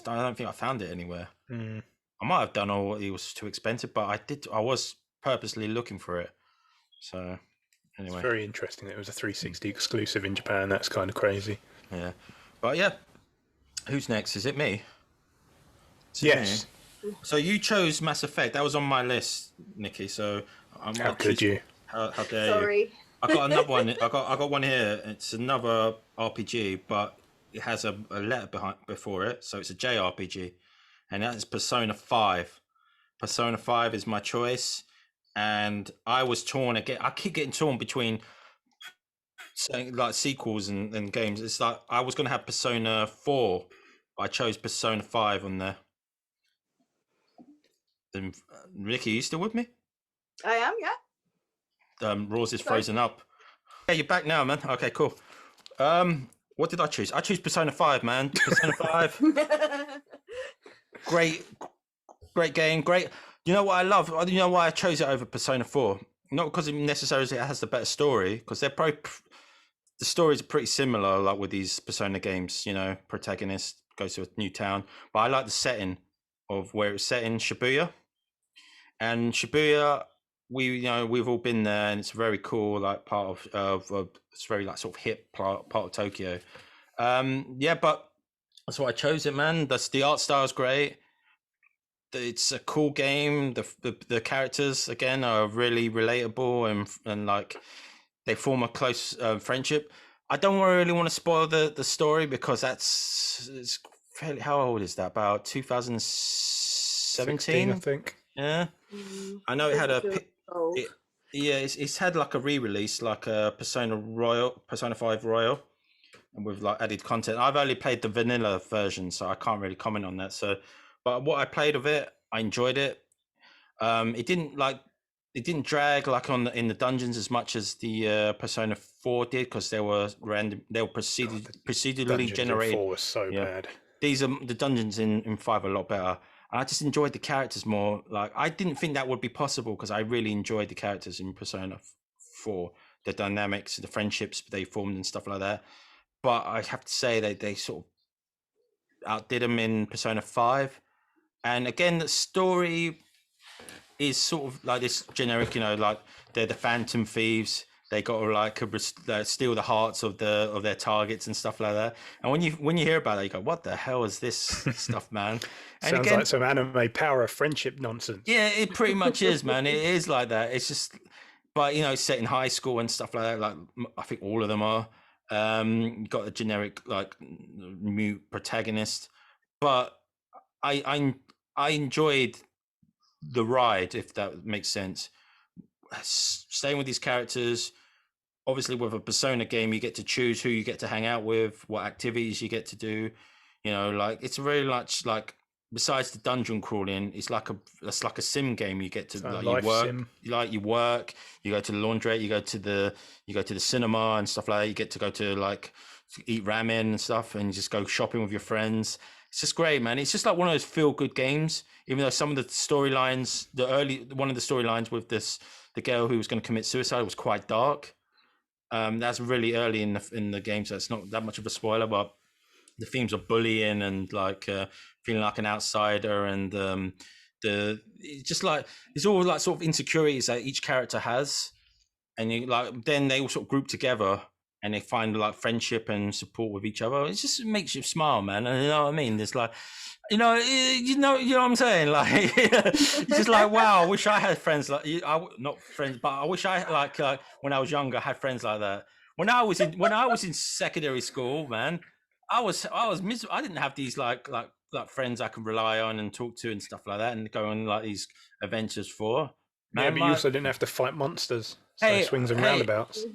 don't think I found it anywhere. I might have done, or it was too expensive, but I was purposely looking for it. So anyway, it's very interesting that it was a 360 exclusive in Japan. That's kind of crazy. Yeah, but yeah, who's next? Is it me? Yes. Me? So you chose Mass Effect. That was on my list, Nikki. So how could you? How dare Sorry. you? I got another one. I got one here. It's another RPG, but it has a letter before it, so it's a JRPG, and that is Persona 5. Persona 5 is my choice, and I was torn again. I keep getting torn between like sequels and games. It's like I was going to have Persona 4, but I chose Persona 5 on there. Then Ricky, you still with me? I am, yeah. Rose is frozen up. Yeah, you're back now, man. Okay, cool. What did I choose? I choose Persona 5, man. Persona 5. Great game. Great. You know what I love? You know why I chose it over Persona 4? Not because it necessarily has the better story, because they're probably the stories are pretty similar, like with these Persona games. You know, protagonist goes to a new town, but I like the setting of where it's set in Shibuya. And Shibuya, we've all been there, and it's a very cool, like part of it's very like sort of hip part of Tokyo. Yeah, but that's why I chose it, man. The art style is great. It's a cool game. The characters again are really relatable, and like they form a close friendship. I don't really want to spoil the story, because it's fairly. How old is that? About 2017, I think. Yeah, I know it had it's had like a re-release, like a Persona 5 Royal, and with like added content. I've only played the vanilla version, so I can't really comment on that. So, but what I played of it, I enjoyed it. It didn't drag like in the dungeons as much as the Persona 4 did, because they were procedurally Dungeons generated. in 4 was so bad. These are the dungeons in 5 a lot better. And I just enjoyed the characters more. Like, I didn't think that would be possible, because I really enjoyed the characters in Persona 4, the dynamics, the friendships they formed and stuff like that. But I have to say they sort of outdid them in Persona 5. And again, the story is sort of like this generic, like they're the phantom thieves. They got to steal the hearts of their targets and stuff like that. And when you hear about it, you go, "What the hell is this stuff, man?" And Sounds like some anime power of friendship nonsense. Yeah, it pretty much is, man. It is like that. It's just, but it's set in high school and stuff like that. Like, I think all of them are. You got a generic like mute protagonist, but I enjoyed the ride, if that makes sense. Staying with these characters. Obviously, with a Persona game, you get to choose who you get to hang out with, what activities you get to do. Like, it's very much like, besides the dungeon crawling, it's like a sim game. You get to like you work, sim. You work, you go to the laundrette, you go to the cinema and stuff like that. You get to go to like eat ramen and stuff, and just go shopping with your friends. It's just great, man. It's just like one of those feel-good games. Even though some of the storylines, one of the storylines with the girl who was going to commit suicide was quite dark. That's really early in the game, so it's not that much of a spoiler. But the themes of bullying and like feeling like an outsider, and it's all like sort of insecurities that each character has, and then they all sort of group together. And they find like friendship and support with each other. It makes you smile, man. And you know what I mean? There's like, you know what I'm saying? Like, it's just like, wow, I wish I had friends like you. Not friends, but I wish I like when I was younger, had friends like that. When I was in secondary school, man, I was miserable. I didn't have these like friends I could rely on and talk to and stuff like that, and go on like these adventures for. Man, yeah, but you also didn't have to fight monsters. So swings and roundabouts.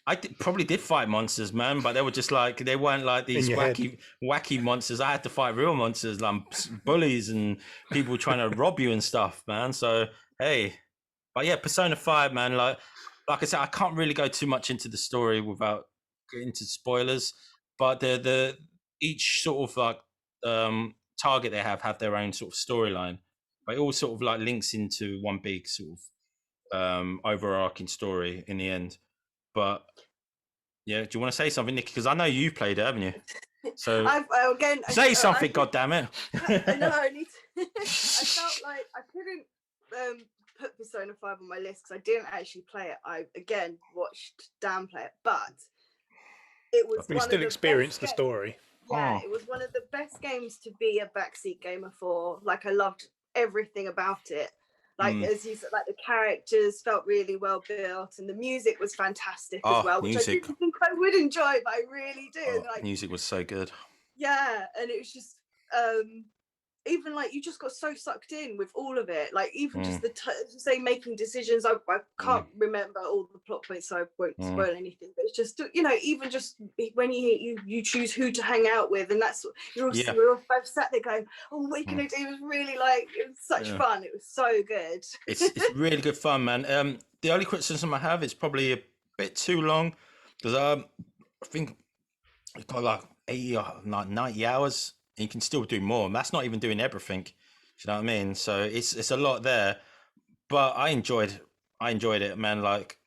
I probably did fight monsters, man, but they were just like, they weren't like these wacky monsters. I had to fight real monsters, like bullies and people trying to rob you and stuff, man. So, hey, but yeah, Persona 5, man, like I said, I can't really go too much into the story without getting into spoilers, but the each sort of like target they have their own sort of storyline, but it all sort of like links into one big sort of overarching story in the end. But yeah, do you want to say something, Nikki? Because I know you've played it, haven't you? So say something, goddammit. I need to. I felt like I couldn't put Persona 5 on my list because I didn't actually play it. I again watched Dan play it, but it was. We still experienced the story. Yeah, It was one of the best games to be a backseat gamer for. Like, I loved everything about it. Like, as you said, like the characters felt really well built, and the music was fantastic as well, which I didn't think I would enjoy, but I really did. Like, music was so good. Yeah, and it was just even like you just got so sucked in with all of it. Like, even just the making decisions. I can't remember all the plot points, so I won't spoil anything. But it's just, even just when you choose who to hang out with, and that's we're all both sat there going, "Oh, what are you gonna do?" It was really it was such fun. It was so good. It's really good fun, man. The only criticism I have is probably a bit too long, because I think it's got like 80 or 90 hours. You can still do more. And that's not even doing everything. Do you know what I mean? So it's a lot there, but I enjoyed it, man. Like,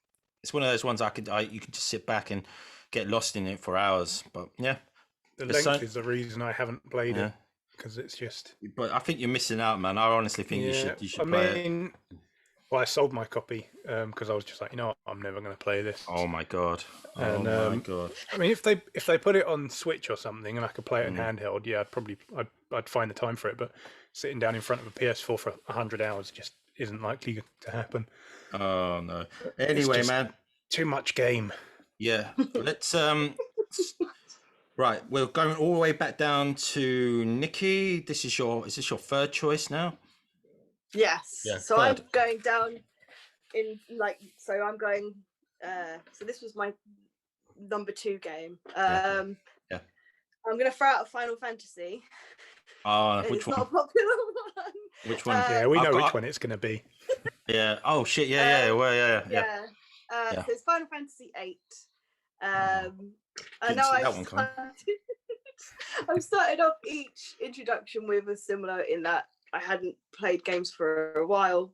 it's one of those ones you can just sit back and get lost in it for hours. But yeah, the length is the reason I haven't played it, because it's just. But I think you're missing out, man. I honestly think you should play it. Well, I sold my copy because I was just like, I'm never going to play this. Oh my god! And, my god! I mean, if they put it on Switch or something and I could play it in handheld, I'd find the time for it. But sitting down in front of a PS4 for 100 hours just isn't likely to happen. Oh no! Anyway, man, too much game. Yeah, let's Right, we're going all the way back down to Nikki. Is this your third choice now? Yes. Yeah, so third. I'm going down I'm going so this was my number 2 game. I'm going to throw out a Final Fantasy. Which it's one? not a popular one. Which one? Yeah, we know which one it's going to be. Yeah. Oh shit. Yeah. Well, yeah. So it's Final Fantasy VIII. I Didn't know see that one coming. I've started off each introduction with a similar in that I hadn't played games for a while.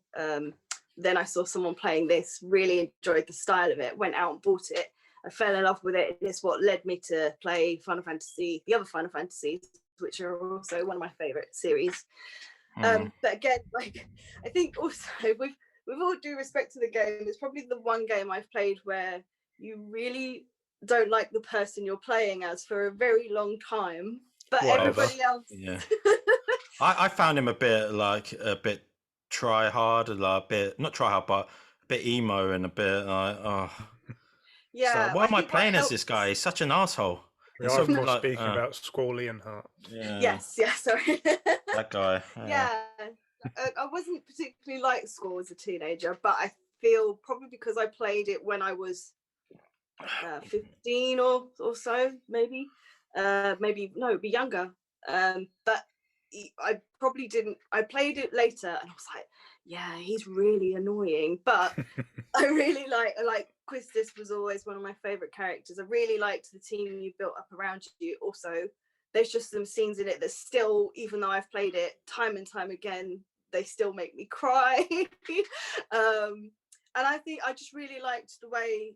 Then I saw someone playing this, really enjoyed the style of it, went out and bought it. I fell in love with it. It's what led me to play Final Fantasy, the other Final Fantasies, which are also one of my favorite series. But again, like, I think also with all due respect to the game, it's probably the one game I've played where you really don't like the person you're playing as for a very long time, but everybody else. Yeah. I found him a bit try hard, like a bit not try hard, but a bit emo and a bit like Yeah. So why am I playing as this guy? He's such an asshole. We are of course speaking about Squally and Heart. Yeah. Yes. Sorry. That guy. Yeah. I wasn't particularly like Squall as a teenager, but I feel probably because I played it when I was 15 or so, maybe it'd be younger. But I probably didn't. I played it later, and I was like, yeah, he's really annoying. But I really like Quistis was always one of my favorite characters. I really liked the team you built up around you. Also, there's just some scenes in it that still, even though I've played it time and time again, they still make me cry. And I think I just really liked the way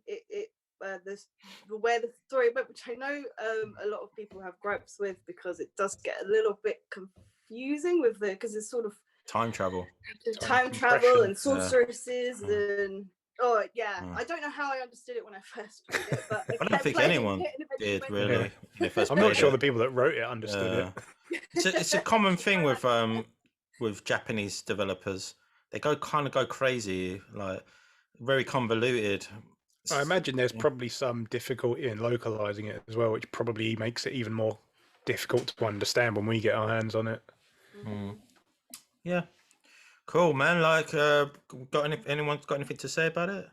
where the story went, which I know a lot of people have gripes with because it does get a little bit confusing with because it's sort of time travel and sorceresses and I don't know how I understood it when I first played it, but I don't think anyone did really. I'm not sure the people that wrote it understood it. It's a common thing with Japanese developers. They go crazy, like very convoluted. I imagine there's probably some difficulty in localizing it as well, which probably makes it even more difficult to understand when we get our hands on it. Yeah, cool, man. Like, anyone's got anything to say about it?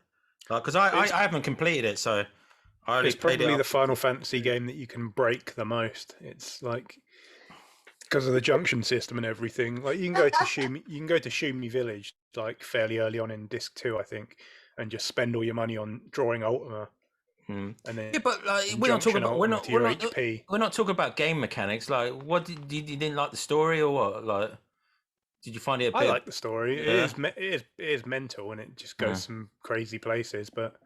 Like, because I haven't completed it, so it's probably the Final Fantasy game that you can break the most. It's like because of the junction system and everything. Like you can go to Shumi Village like fairly early on in Disc 2, I think, and just spend all your money on drawing Ultima. And then but like, we're not talking about game mechanics. Like, what you didn't like the story or what? Like, did you find it a bit? I like the story. It is mental and it just goes some crazy places. But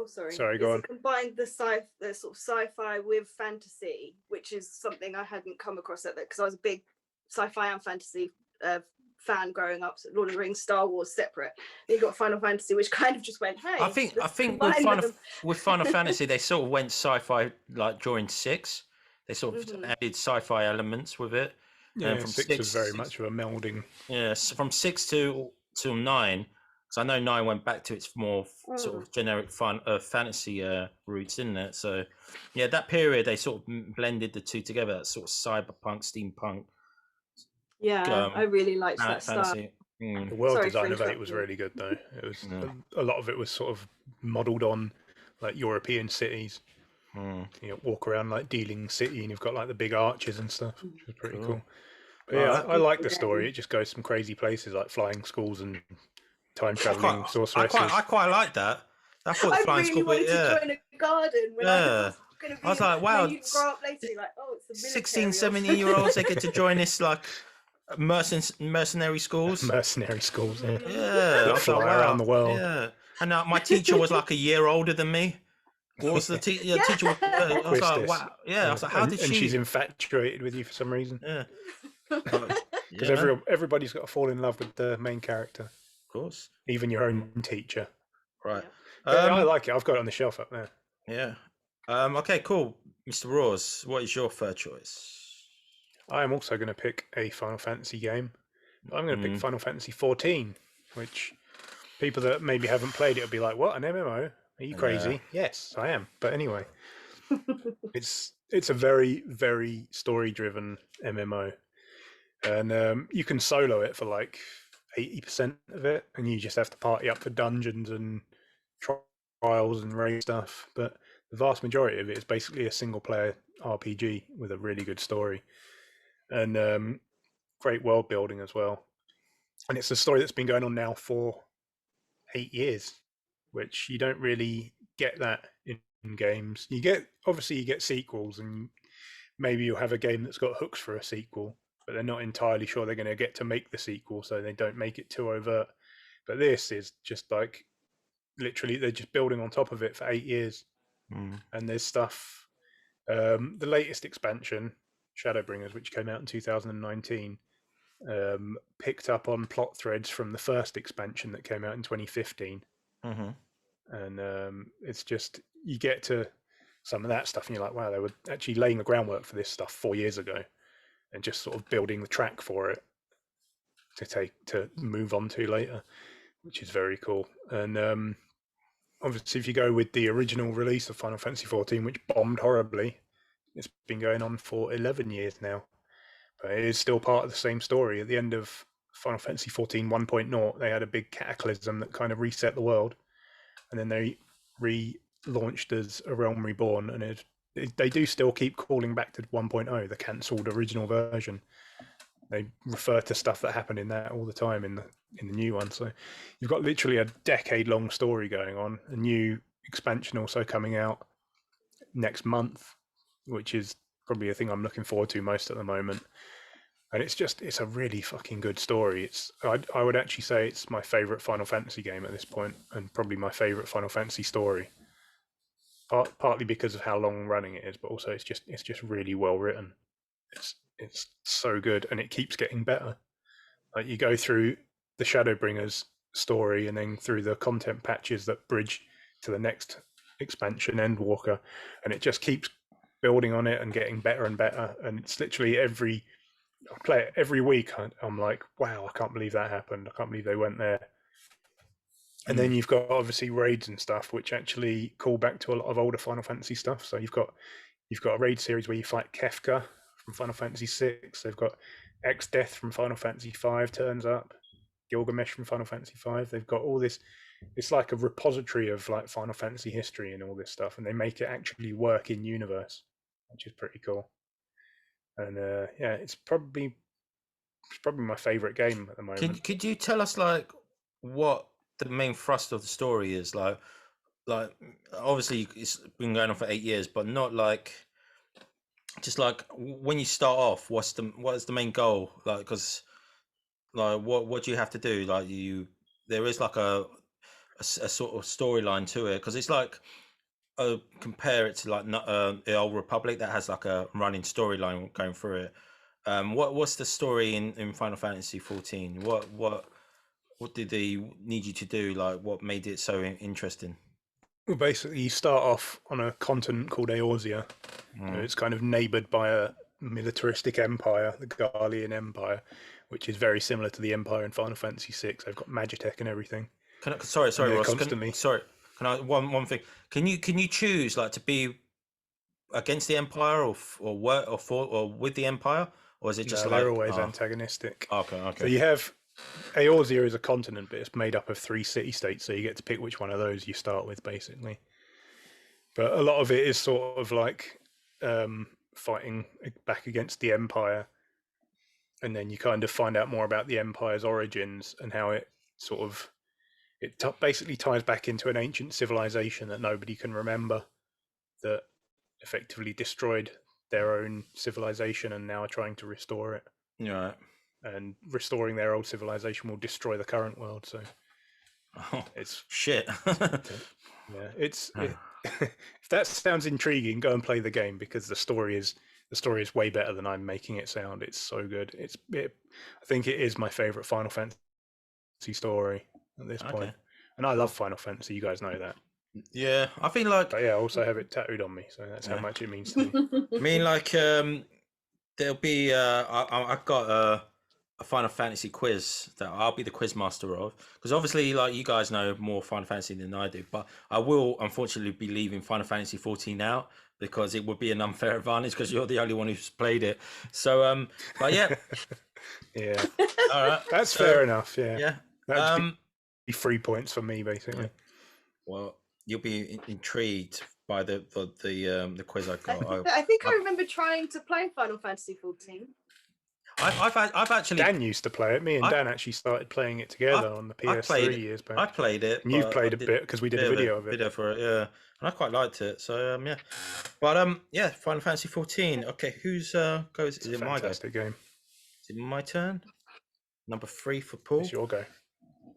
sorry, go on. It combined the sort of sci-fi with fantasy, which is something I hadn't come across at that because I was a big sci-fi and fantasy fan growing up. So Lord of the Rings, Star Wars separate. Then you got Final Fantasy, which kind of just went, hey. I think with Final Fantasy they sort of went sci-fi like during 6. They sort of added sci-fi elements with it. Yeah, from 6 was very much of a melding. Yeah, so from 6 to 9. Because I know 9 went back to its more sort of generic fantasy roots, didn't it? So, yeah, that period they sort of blended the two together. That sort of cyberpunk, steampunk. Yeah, I really liked that fantasy. Style. The world design of 8 was really good, though. It was a lot of it was sort of modelled on like European cities. You walk around like Dealing City, and you've got like the big arches and stuff, which was pretty cool. But yeah, I like the story. It just goes some crazy places like flying schools and time traveling sorceresses. I quite like that. I thought the flying school wanted to join a garden when I was like, wow, you grow up later, like, it's the 16, 17-year-olds, they get to join this like mercenary schools. Mercenary schools, yeah. Yeah, fly around the world. Yeah, and my teacher was like a year older than me. What was the teacher? I was like, wow. Yeah, I was like, how did she? And she's infatuated with you for some reason. Yeah. Because everybody's got to fall in love with the main character. Of course. Even your own teacher. Right. I like it. I've got it on the shelf up there. Yeah. Okay, cool. Mr. Roars, what is your third choice? I am also going to pick a Final Fantasy game. I'm going to pick Final Fantasy 14, which people that maybe haven't played it will be like, what, an MMO? Are you crazy? Yes, I am. But anyway, it's a very, very story-driven MMO. And you can solo it for like 80% of it, and you just have to party up for dungeons and trials and raid stuff. But the vast majority of it is basically a single player RPG with a really good story and great world building as well. And it's a story that's been going on now for 8 years, which you don't really get that in games. You get sequels, and maybe you'll have a game that's got hooks for a sequel, but they're not entirely sure they're going to get to make the sequel, so they don't make it too overt. But this is just like literally they're just building on top of it for 8 years. And there's stuff. The latest expansion, Shadowbringers, which came out in 2019, picked up on plot threads from the first expansion that came out in 2015. And it's just, you get to some of that stuff and you're like, wow, they were actually laying the groundwork for this stuff 4 years ago and just sort of building the track for it to move on to later, which is very cool. And obviously if you go with the original release of Final Fantasy XIV, which bombed horribly, it's been going on for 11 years now, but it is still part of the same story. At the end of Final Fantasy XIV 1.0, they had a big cataclysm that kind of reset the world, and then they relaunched as A Realm Reborn, and they do still keep calling back to 1.0, the cancelled original version. They refer to stuff that happened in that all the time in the new one. So you've got literally a decade-long story going on. A new expansion also coming out next month, which is probably a thing I'm looking forward to most at the moment. And it's a really fucking good story. I would actually say it's my favorite Final Fantasy game at this point, and probably my favorite Final Fantasy story. Partly because of how long running it is, but also it's just really well written. It's so good, and it keeps getting better. Like, you go through the Shadowbringers story and then through the content patches that bridge to the next expansion, Endwalker, and it just keeps building on it and getting better and better. And it's literally I play it every week. I'm like, wow, I can't believe that happened. I can't believe they went there. And then you've got obviously raids and stuff, which actually call back to a lot of older Final Fantasy stuff. So you've got a raid series where you fight Kefka from Final Fantasy VI. They've got X-Death from Final Fantasy V turns up, Gilgamesh from Final Fantasy V. They've got all this. It's like a repository of like Final Fantasy history and all this stuff, and they make it actually work in universe, which is pretty cool. And yeah, it's probably my favorite game at the moment. Could you tell us like what the main thrust of the story is? Like obviously it's been going on for 8 years, but not like just like when you start off, what is the main goal? Like, because like what do you have to do? Like there is like a sort of storyline to it, because it's like compare it to like the Old Republic that has like a running storyline going through it. What's the story in Final Fantasy XIV? What did they need you to do? Like, what made it so interesting? Well, basically, you start off on a continent called Eorzea. It's kind of neighboured by a militaristic empire, the Garlean Empire, which is very similar to the Empire in Final Fantasy VI. They've got Magitech and everything. Sorry, Ross. Constantly. Can I one thing? Can you choose like to be against the Empire or work or with the Empire, or is it just they're always antagonistic? Okay. So you have Eorzea is a continent, but it's made up of 3 city-states, so you get to pick which one of those you start with, basically. But a lot of it is sort of like fighting back against the Empire, and then you kind of find out more about the Empire's origins and how it sort of basically ties back into an ancient civilization that nobody can remember, that effectively destroyed their own civilization and now are trying to restore it. Yeah. And restoring their old civilization will destroy the current world. So it's shit. Yeah, if that sounds intriguing, go and play the game, because the story is way better than I'm making it sound. It's so good. I think it is my favorite Final Fantasy story at this point. And I love Final Fantasy. You guys know that. Yeah, I feel like. But yeah, I also have it tattooed on me, so that's how much it means to me. I mean, like, there'll be. I've got a Final Fantasy quiz that I'll be the quiz master of, because obviously, like, you guys know more Final Fantasy than I do, but I will unfortunately be leaving Final Fantasy 14 out because it would be an unfair advantage because you're the only one who's played it. So, but yeah, yeah, all right, that's fair enough. Yeah, yeah. 3 points for me, basically. Well, you'll be intrigued by the quiz I got. I think I remember trying to play Final Fantasy 14. I've actually Dan used to play it. Me and Dan actually started playing it together on the PS3 years back. I played it. And you've played a bit because we did a video of it. Video for it, yeah. And I quite liked it. So yeah. But yeah, Final Fantasy 14. Okay, who's goes? Is it my go? Fantastic game. Is it my turn? Number 3 for Paul. It's your go.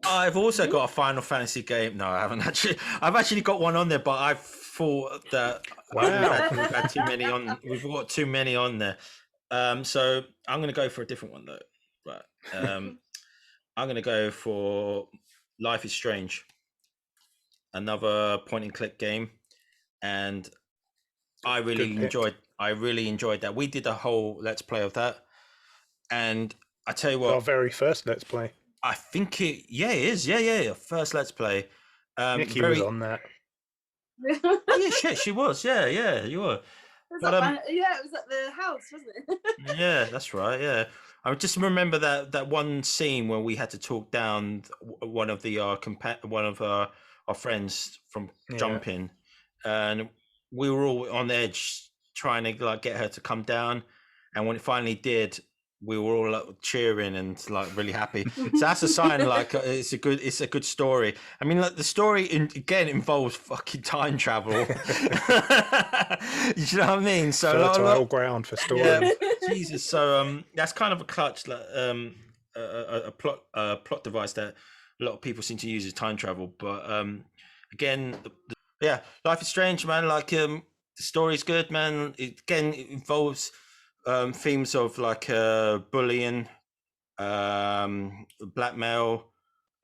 I've also got a Final Fantasy game. No, I haven't actually. I've actually got one on there, but I thought that we've had too many on. We've got too many on there. So I'm going to go for a different one though. Right. I'm going to go for Life is Strange, another point and click game, and I really enjoyed that. We did a whole Let's Play of that, and I tell you what, our very first Let's Play. I think it is. Yeah. First Let's Play. Nikki was on that. Yeah, shit, she was. Yeah, you were. It was at the house, wasn't it? Yeah, that's right. Yeah, I just remember that one scene where we had to talk down one of our friends from jumping, and we were all on edge trying to like get her to come down, and when it finally did, we were all like cheering and like really happy. So that's a sign like it's a good story. I mean, like the story again involves fucking time travel. You know what I mean? So fertile ground for story. Yeah, Jesus. So that's kind of a clutch, a plot device that a lot of people seem to use as time travel. But again, Life is Strange, man. Like the story's good, man. It involves themes of like bullying, blackmail,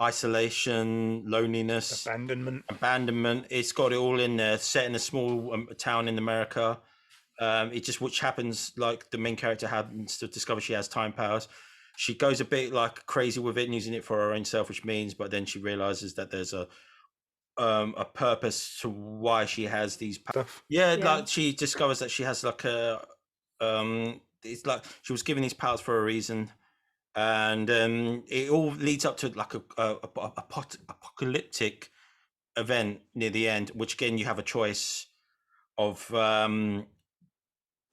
isolation, loneliness, abandonment. It's got it all in there. Set in a small town in America. It just which happens like the main character happens to discover she has time powers. She goes a bit like crazy with it and using it for her own selfish means, but then she realizes that there's a purpose to why she has these powers. Like she discovers that she has like a it's like she was given these powers for a reason, and it all leads up to like a apocalyptic event near the end, which again you have a choice of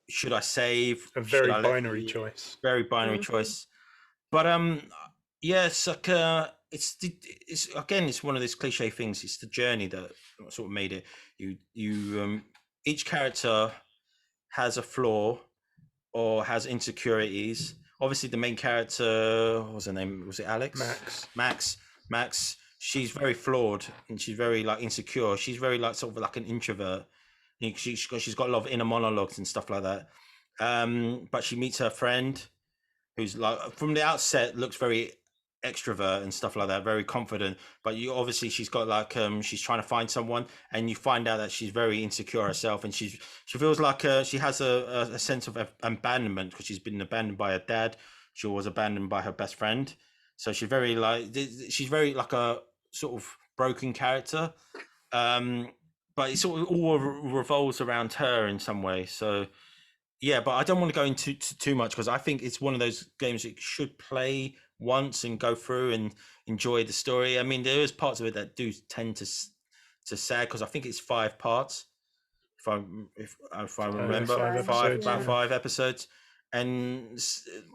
should I save? A very binary choice. Very binary choice. But it's like it's again it's one of those cliche things. It's the journey that sort of made it. You each character has a flaw or has insecurities. Obviously, the main character, what was her name? Was it Alex? Max. She's very flawed and she's very like insecure. She's very like sort of like an introvert. She's got a lot of inner monologues and stuff like that. But she meets her friend, who's like from the outset looks very extrovert and stuff like that, very confident. But she's got like she's trying to find someone, and you find out that she's very insecure herself, and she feels like she has a sense of abandonment because she's been abandoned by her dad. She was abandoned by her best friend, so she's very like a sort of broken character. But it sort of all revolves around her in some way. So yeah, but I don't want to go into too much because I think it's one of those games that you should play once and go through and enjoy the story. I mean, there is parts of it that do tend to sag because I think it's 5 parts, if I remember, 5 episodes, and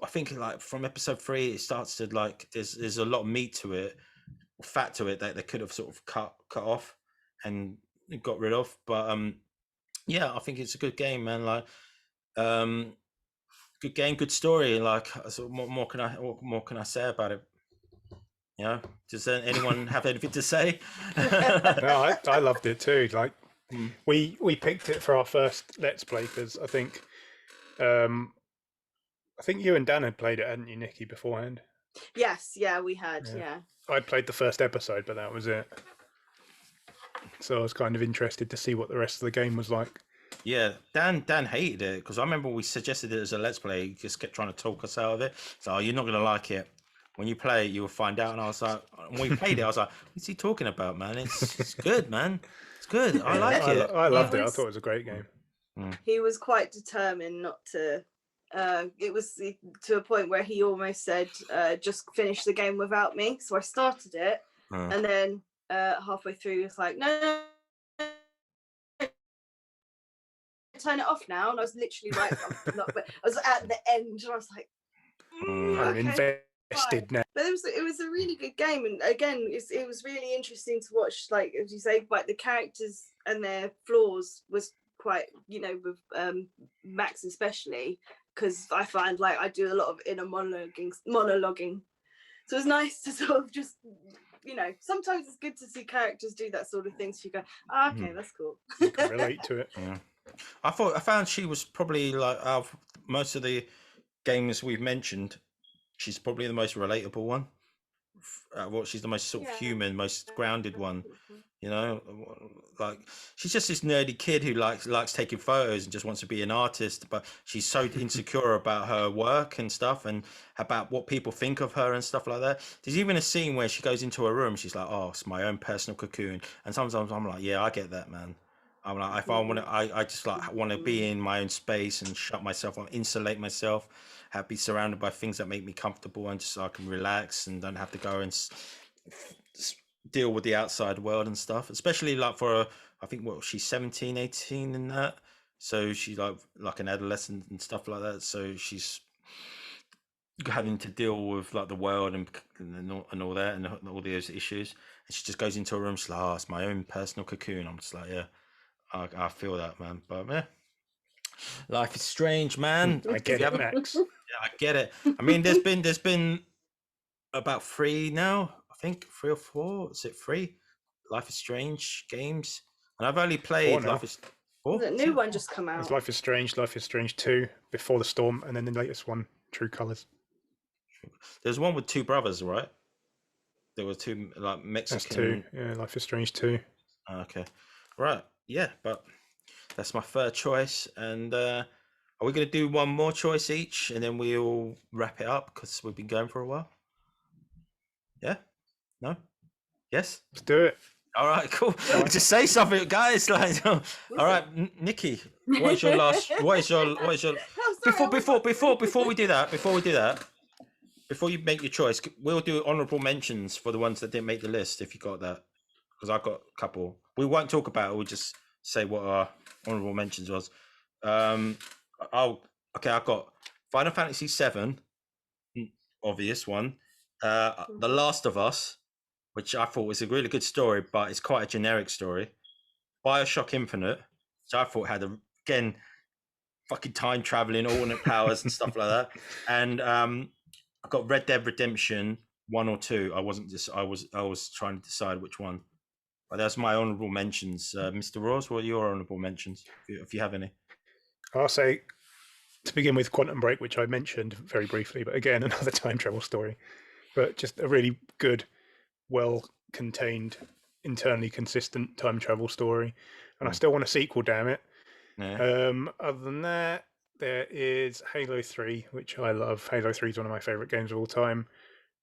I think like from episode 3 it starts to like there's a lot of meat to it, fat to it that they could have sort of cut off and got rid of. But I think it's a good game, man. Like good game, good story. Like, so what more can I say about it? You know, does anyone have anything to say? No, I loved it too. Like, we picked it for our first Let's Play because I think you and Dan had played it, hadn't you, Nikki, beforehand? Yes, we had. Yeah. I'd played the first episode, but that was it. So I was kind of interested to see what the rest of the game was like. Yeah, Dan hated it because I remember we suggested it as a Let's Play. He just kept trying to talk us out of it. So you're not going to like it. When you play it, you'll find out. And I was like, when we played it, I was like, what's he talking about, man? It's good, man. It's good. I like it. I loved it. I thought it was a great game. He was quite determined not to. It was to a point where he almost said, just finish the game without me. So I started it. And then halfway through, he was like, no, turn it off now? And I was literally like, I was at the end, and I was like, I'm invested now. But it was a really good game, and again, it was really interesting to watch. Like as you say, like the characters and their flaws was quite, with Max especially, because I find like I do a lot of inner monologuing. So it's nice to sort of just, sometimes it's good to see characters do that sort of thing. So you go, okay, that's cool. You can relate to it. Yeah. I found she was probably like out of most of the games we've mentioned, she's probably the most relatable one. She's the most sort of human, most grounded one. Like she's just this nerdy kid who likes taking photos and just wants to be an artist, but she's so insecure about her work and stuff, and about what people think of her and stuff like that. There's even a scene where she goes into a room, she's like, "Oh, it's my own personal cocoon." And sometimes I'm like, "Yeah, I get that, man." I'm like, if I want to, I just like want to be in my own space and shut myself off, insulate myself, be surrounded by things that make me comfortable, and just so I can relax and don't have to go and deal with the outside world and stuff. Especially like for I think she's 17, 18 in that, so she's like an adolescent and stuff like that. So she's having to deal with like the world and all that and all those issues. And she just goes into a room. She's like, "Oh, it's my own personal cocoon." I'm just like, yeah. I feel that, man. But yeah, life is strange, man. I get it, Max. Yeah, I get it. I mean, there's been about 3 now. I think 3 or 4. Is it 3? Life is Strange games, and I've only played Life is 4. The new one just come out. There's Life is Strange 2, Before the Storm, and then the latest one, True Colors. There's one with 2 brothers, right? There were 2 like Mexican. That's 2. Yeah, Life is Strange 2. Okay, right. Yeah, but that's my third choice. And are we going to do one more choice each, and then we'll wrap it up because we've been going for a while? Yeah? No? Yes? Let's do it. All right, cool. Just say something, guys. Like, all right, Nikki, what is your last? What is your? Before we do that, before you make your choice, we'll do honourable mentions for the ones that didn't make the list. If you got that, because I've got a couple. We won't talk about it. We'll just say what our honourable mentions was. I've got Final Fantasy VII, obvious one. The Last of Us, which I thought was a really good story, but it's quite a generic story. BioShock Infinite, which I thought had again fucking time traveling, alternate powers and stuff like that. And I got Red Dead Redemption 1 or 2. I was trying to decide which one. But that's my honourable mentions. Mr. Ross, what are your honourable mentions, if you have any? I'll say, to begin with, Quantum Break, which I mentioned very briefly, but again, another time travel story. But just a really good, well-contained, internally consistent time travel story. And I still want a sequel, damn it. Yeah. Other than that, there is Halo 3, which I love. Halo 3 is one of my favourite games of all time.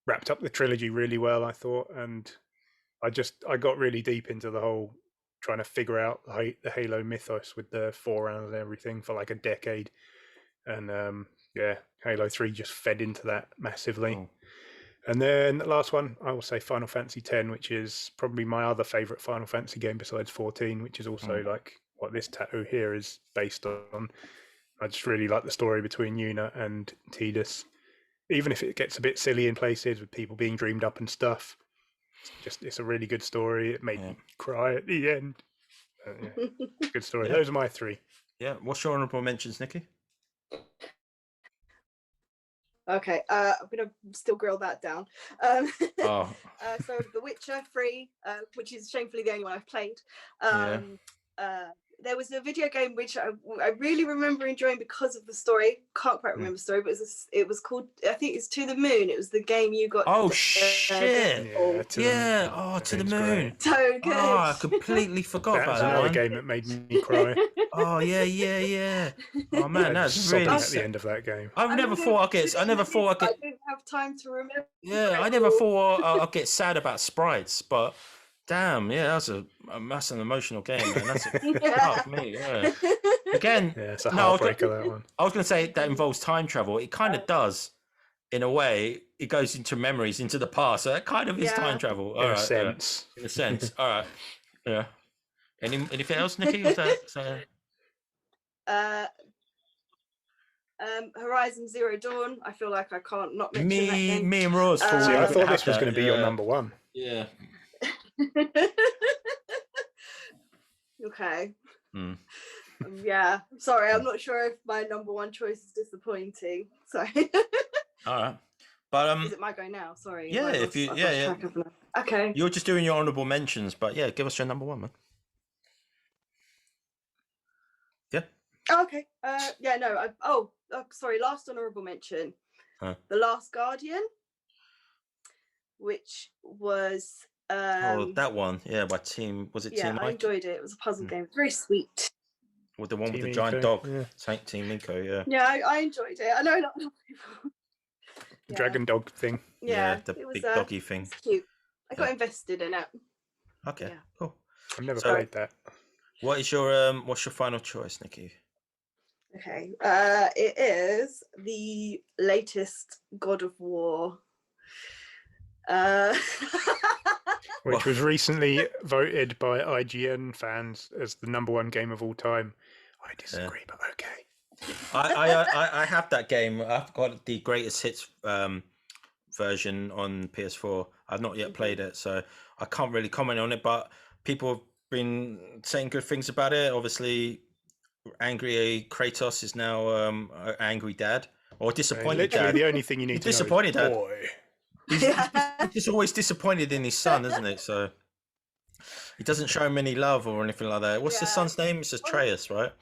Wrapped up the trilogy really well, I thought, and I got really deep into the whole trying to figure out the Halo mythos with the forerunners and everything for like a decade. And Halo 3 just fed into that massively. Oh. And then the last one, I will say Final Fantasy X, which is probably my other favourite Final Fantasy game besides 14, which is also like what this tattoo here is based on. I just really like the story between Yuna and Tidus. Even if it gets a bit silly in places with people being dreamed up and stuff. It's a really good story. It made me cry at the end. Good story. Those are my 3. Yeah. What's your honourable mentions, Nikki? Okay, I'm gonna still grill that down. So The Witcher 3, which is shamefully the only one I've played. There was a video game which I really remember enjoying because of the story. Can't quite remember the story, but it was called, I think it's To the Moon. It was the game you got. Oh shit! To the Moon. So good. Oh, I completely forgot about that. Another game that made me cry. Oh yeah. Oh man, that's really at the end of that game. I never thought I'd I didn't have time to remember. Yeah, I never thought I'd get sad about sprites, but. Damn, yeah, that's an emotional game, man. That's for me, yeah. Again, it's a heartbreaker, that one. I was going to say that involves time travel. It kind of does, in a way. It goes into memories, into the past. So that kind of is time travel. In a sense. In a sense. All right. Yeah. Anything else, Nikki? Horizon Zero Dawn. I feel like I can't not mention that game. Me and Rose. See, I thought this was going to be your number one. Yeah. Okay. Mm. Yeah. Sorry, I'm not sure if my number one choice is disappointing. Sorry. All right. But is it my go now? Sorry. Yeah, if you yeah. Okay. You're just doing your honourable mentions, but yeah, give us your number one, man. Yeah. Oh, okay. Yeah. No. Sorry. Last honourable mention. The Last Guardian, which was. That one. Yeah, by Team. Was it Team Mike? I enjoyed it. It was a puzzle game. Very sweet. With the one Team with the giant Eco, dog. yeah. Team Eco, yeah. Yeah, I enjoyed it. I know a lot of people. The dragon dog thing. Yeah, the big doggy thing. It's cute. I got invested in it. Okay, cool. I've never played that. What's your final choice, Nikki? Okay. It is the latest God of War. Which was recently voted by IGN fans as the number one game of all time. I disagree, but okay. I have that game. I've got the greatest hits version on PS4. I've not yet played it, so I can't really comment on it. But people have been saying good things about it. Obviously, angry Kratos is now angry dad or disappointed literally dad. The only thing you need to know is dad. Boy. He's just always disappointed in his son, isn't it? So he doesn't show him any love or anything like that. What's the son's name? It's Atreus, right?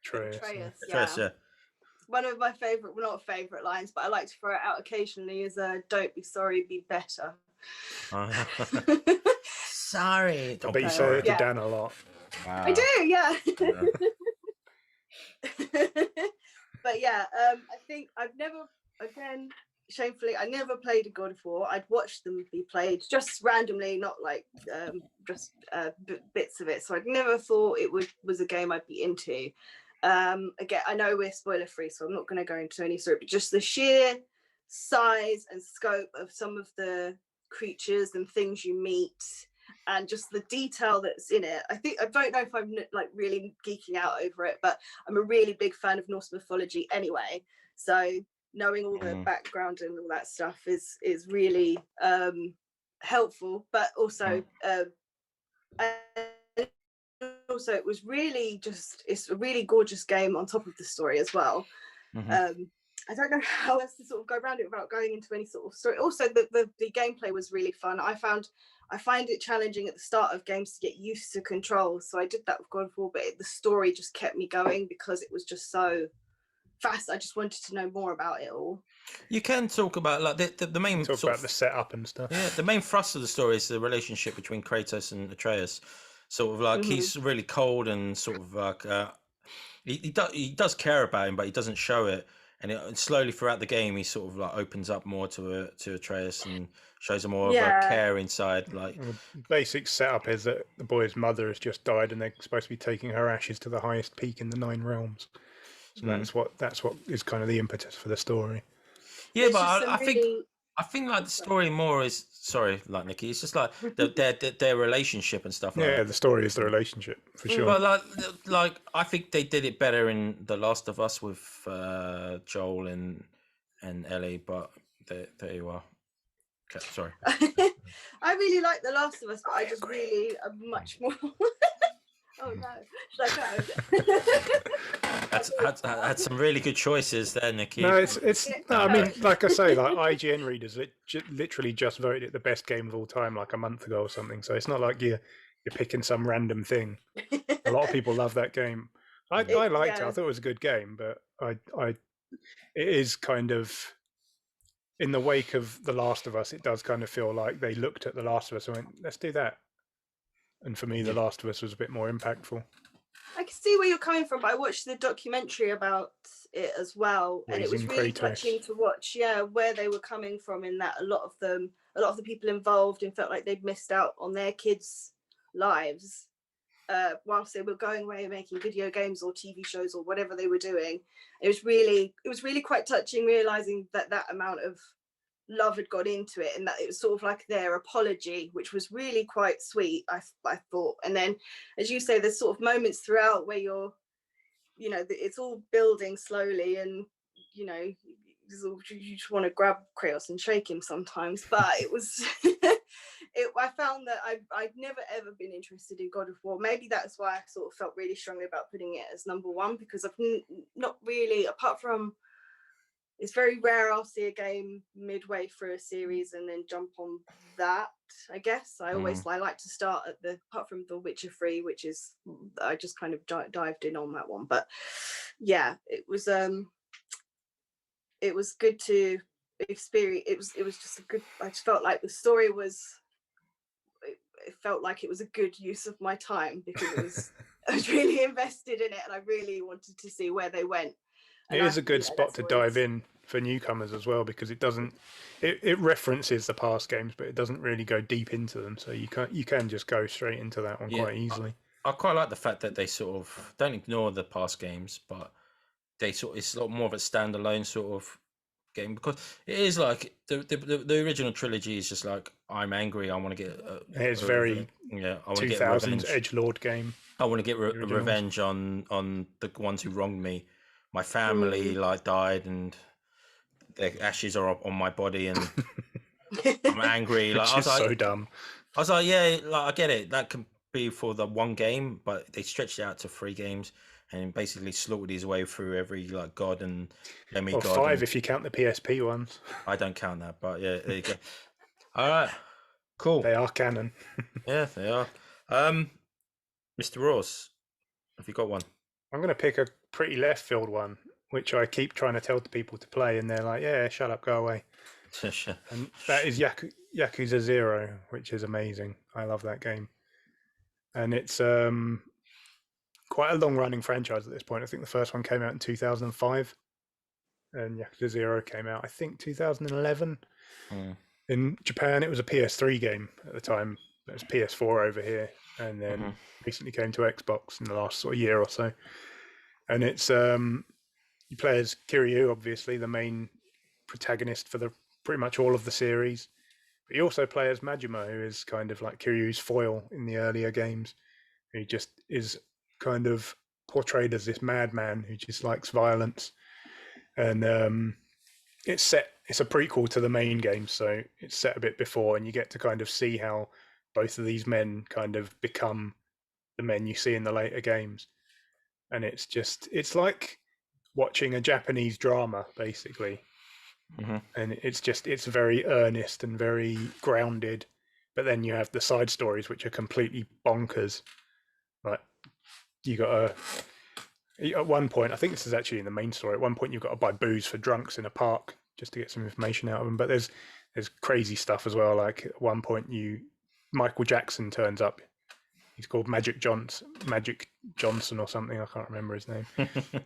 Atreus, yeah. One of my favourite, well, not favourite lines, but I like to throw it out occasionally is "Don't be sorry, be better." Sorry. I bet you say it to Dan a lot. Wow. I do, yeah. But yeah, I think I've never, again, shamefully, I never played a God of War. I'd watched them be played just randomly, not like just bits of it. So I'd never thought it was a game I'd be into. Again, I know we're spoiler free, so I'm not going to go into any story, but just the sheer size and scope of some of the creatures and things you meet, and just the detail that's in it. I don't know if I'm like really geeking out over it, but I'm a really big fan of Norse mythology anyway. So knowing all the background and all that stuff is really helpful, but also it was really it's a really gorgeous game on top of the story as well. I don't know how else to sort of go around it without going into any sort of story. Also, the gameplay was really fun. I find it challenging at the start of games to get used to controls, so I did that with God of War, but the story just kept me going because it was just so fast. I just wanted to know more about it all. You can talk about like the main talk about the setup and stuff. Yeah, the main thrust of the story is the relationship between Kratos and Atreus. Sort of like he's really cold and sort of like he does care about him, but he doesn't show it. And slowly throughout the game, he sort of like opens up more to Atreus and shows him more of a care inside. Like the basic setup is that the boy's mother has just died, and they're supposed to be taking her ashes to the highest peak in the 9 realms. So that's what is kind of the impetus for the story. Yeah, but I think like the story more is like Nikki. It's just like their relationship and stuff. Yeah, the story is the relationship for sure. But like I think they did it better in The Last of Us with Joel and Ellie. But there you are. Okay, sorry. I really like The Last of Us, but I just really much more. Oh no! Should I go? Had some really good choices there, Nikki. No, it's. No, I mean, like I say, like IGN readers literally just voted it the best game of all time like a month ago or something. So it's not like you're picking some random thing. A lot of people love that game. I liked it. I thought it was a good game, but it is kind of in the wake of The Last of Us. It does kind of feel like they looked at The Last of Us and went, "Let's do that." And for me, The Last of Us was a bit more impactful. I can see where you're coming from, but I watched the documentary about it as well, and it was really touching to watch. Yeah, where they were coming from in that a lot of the people involved and felt like they'd missed out on their kids' lives whilst they were going away and making video games or TV shows or whatever they were doing. It was really quite touching, realizing that amount of love had got into it, and that it was sort of like their apology, which was really quite sweet, I thought. And then, as you say, there's sort of moments throughout where you're, you know, it's all building slowly, and you know, you just want to grab Kratos and shake him sometimes. But it was, I found that I'd never ever been interested in God of War. Maybe that's why I sort of felt really strongly about putting it as number one, because I've not really, apart from, it's very rare I'll see a game midway through a series and then jump on that, I guess. I like to start at apart from The Witcher 3, which is, I just kind of dived in on that one. But yeah, it was good to experience. It was just a good, I just felt like the story was, it felt like it was a good use of my time, because I was really invested in it, and I really wanted to see where they went. It is a good spot to dive in for newcomers as well, because it doesn't, it references the past games, but it doesn't really go deep into them. So you can just go straight into that one quite easily. I quite like the fact that they sort of don't ignore the past games, but it's a lot more of a standalone sort of game, because it is like the original trilogy is just like, I'm angry, I want to get it's very I want to get 2000s edgelord game. I want to get revenge on the ones who wronged me. My family like died, and their ashes are on my body, and I'm angry. Like, Which is so dumb. I was like, yeah, like, I get it. That can be for the one game, but they stretched it out to 3 games and basically slaughtered his way through every like god and demigod. Or 5 if you count the PSP ones. I don't count that, but yeah, there you go. All right, cool. They are canon. Yeah, they are. Mr. Ross, have you got one? I'm going to pick a pretty left field one, which I keep trying to tell people to play, and they're like, yeah, shut up, go away. And that is Yakuza 0, which is amazing. I love that game. And it's quite a long-running franchise at this point. I think the first one came out in 2005, and Yakuza 0 came out, I think, 2011. In Japan, it was a PS3 game at the time. It was PS4 over here, and then recently came to Xbox in the last sort of year or so. And it's you play as Kiryu, obviously the main protagonist for pretty much all of the series, but you also play as Majima, who is kind of like Kiryu's foil in the earlier games. He just is kind of portrayed as this madman who just likes violence, and it's a prequel to the main game, so it's set a bit before, and you get to kind of see how both of these men kind of become the men you see in the later games. And it's like watching a Japanese drama, basically. And it's very earnest and very grounded, but then you have the side stories which are completely bonkers. Like, you got at one point, I think this is actually in the main story, at one point you've got to buy booze for drunks in a park just to get some information out of them. But there's crazy stuff as well. Like, at one point Michael Jackson turns up. He's called Magic Johnson or something. I can't remember his name.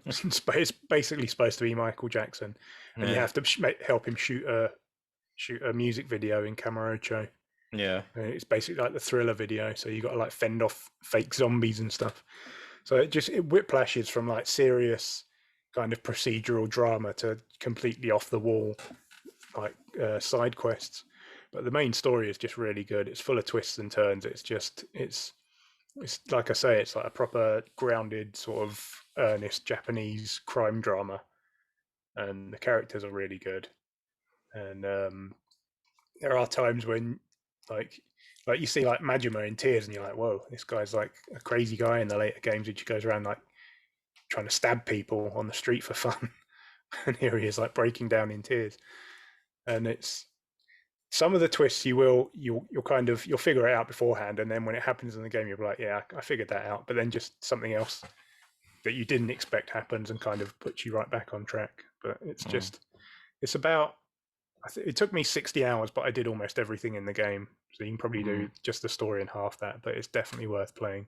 It's basically supposed to be Michael Jackson, and you have to help him shoot a music video in Kamurocho. Yeah, and it's basically like the Thriller video. So you got to like fend off fake zombies and stuff. So it whiplashes from like serious kind of procedural drama to completely off the wall like side quests. But the main story is just really good. It's full of twists and turns. It's like I say, it's like a proper grounded sort of earnest Japanese crime drama, and the characters are really good. And there are times when like you see like Majima in tears, and you're like, whoa, this guy's like a crazy guy in the later games, which goes around like trying to stab people on the street for fun. And here he is like breaking down in tears. And it's some of the twists you'll figure it out beforehand, and then when it happens in the game, you'll be like, yeah, I figured that out. But then just something else that you didn't expect happens and kind of puts you right back on track. But it's it's about, it took me 60 hours, but I did almost everything in the game. So you can probably do just the story in half that, but it's definitely worth playing.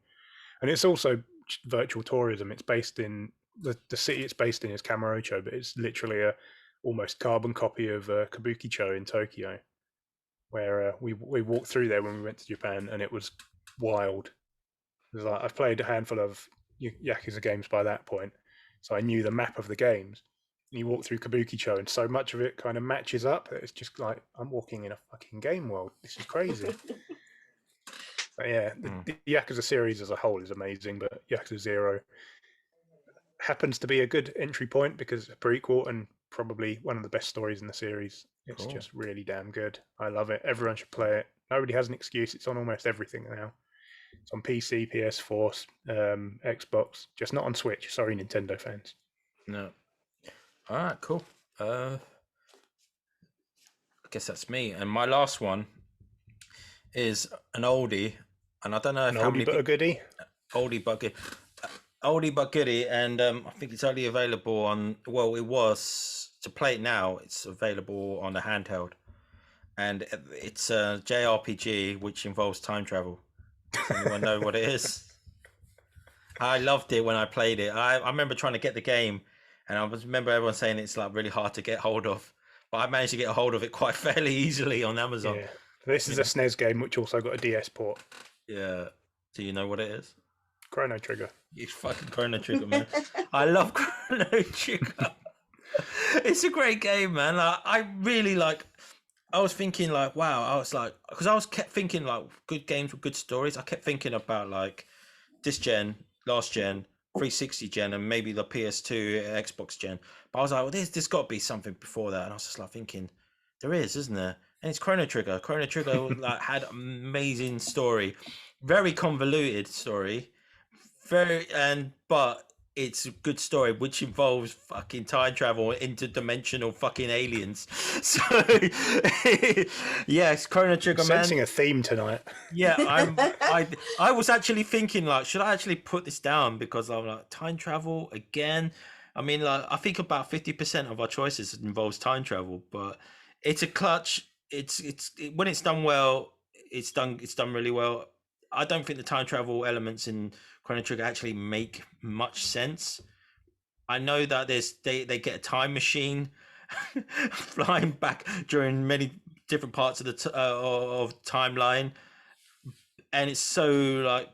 And it's also virtual tourism. It's based in the city it's based in is Kamurocho, but it's literally a almost carbon copy of Kabukicho in Tokyo, where we walked through there when we went to Japan, and it was wild. It was like, I've played a handful of Yakuza games by that point, so I knew the map of the games, you walk through Kabukicho, and so much of it kind of matches up that it's just like I'm walking in a fucking game world. This is crazy. But yeah, the Yakuza series as a whole is amazing, but Yakuza 0 happens to be a good entry point because it's a prequel and probably one of the best stories in the series. It's just really damn good. I love it. Everyone should play it. Nobody has an excuse. It's on almost everything now. It's on PC, PS4, Xbox, just not on Switch. Sorry, Nintendo fans. No. All right, cool. I guess that's me. And my last one is an oldie, and I don't know if how many but a goodie. Oldie but goodie, and I think it's only available on. Well, it was to play it now. It's available on the handheld, and it's a JRPG which involves time travel. Does anyone know what it is? I loved it when I played it. I remember trying to get the game, and I remember everyone saying it's like really hard to get hold of, but I managed to get a hold of it quite fairly easily on Amazon. Yeah. This is a SNES game which also got a DS port. Yeah. Do you know what it is? Chrono Trigger. It's fucking Chrono Trigger, man. I love Chrono Trigger. It's a great game, man. I really like. I was thinking like, wow. I was like, because I kept thinking like good games with good stories. I kept thinking about like this gen, last gen, 360 gen, and maybe the PS2, Xbox gen. But I was like, well, there's got to be something before that. And I was just like thinking, there is, isn't there? And it's Chrono Trigger. Chrono Trigger like had amazing story, very convoluted story, but it's a good story which involves fucking time travel, interdimensional fucking aliens. So yes, Chrono Trigger, man. Sensing a theme tonight. Yeah, I was actually thinking like, should I actually put this down because I'm like time travel again? I mean, like I think about 50% of our choices involves time travel, but it's a clutch. When it's done well, it's done really well. I don't think the time travel elements in Chrono Trigger actually make much sense. I know that they get a time machine flying back during many different parts of the of timeline, and it's so like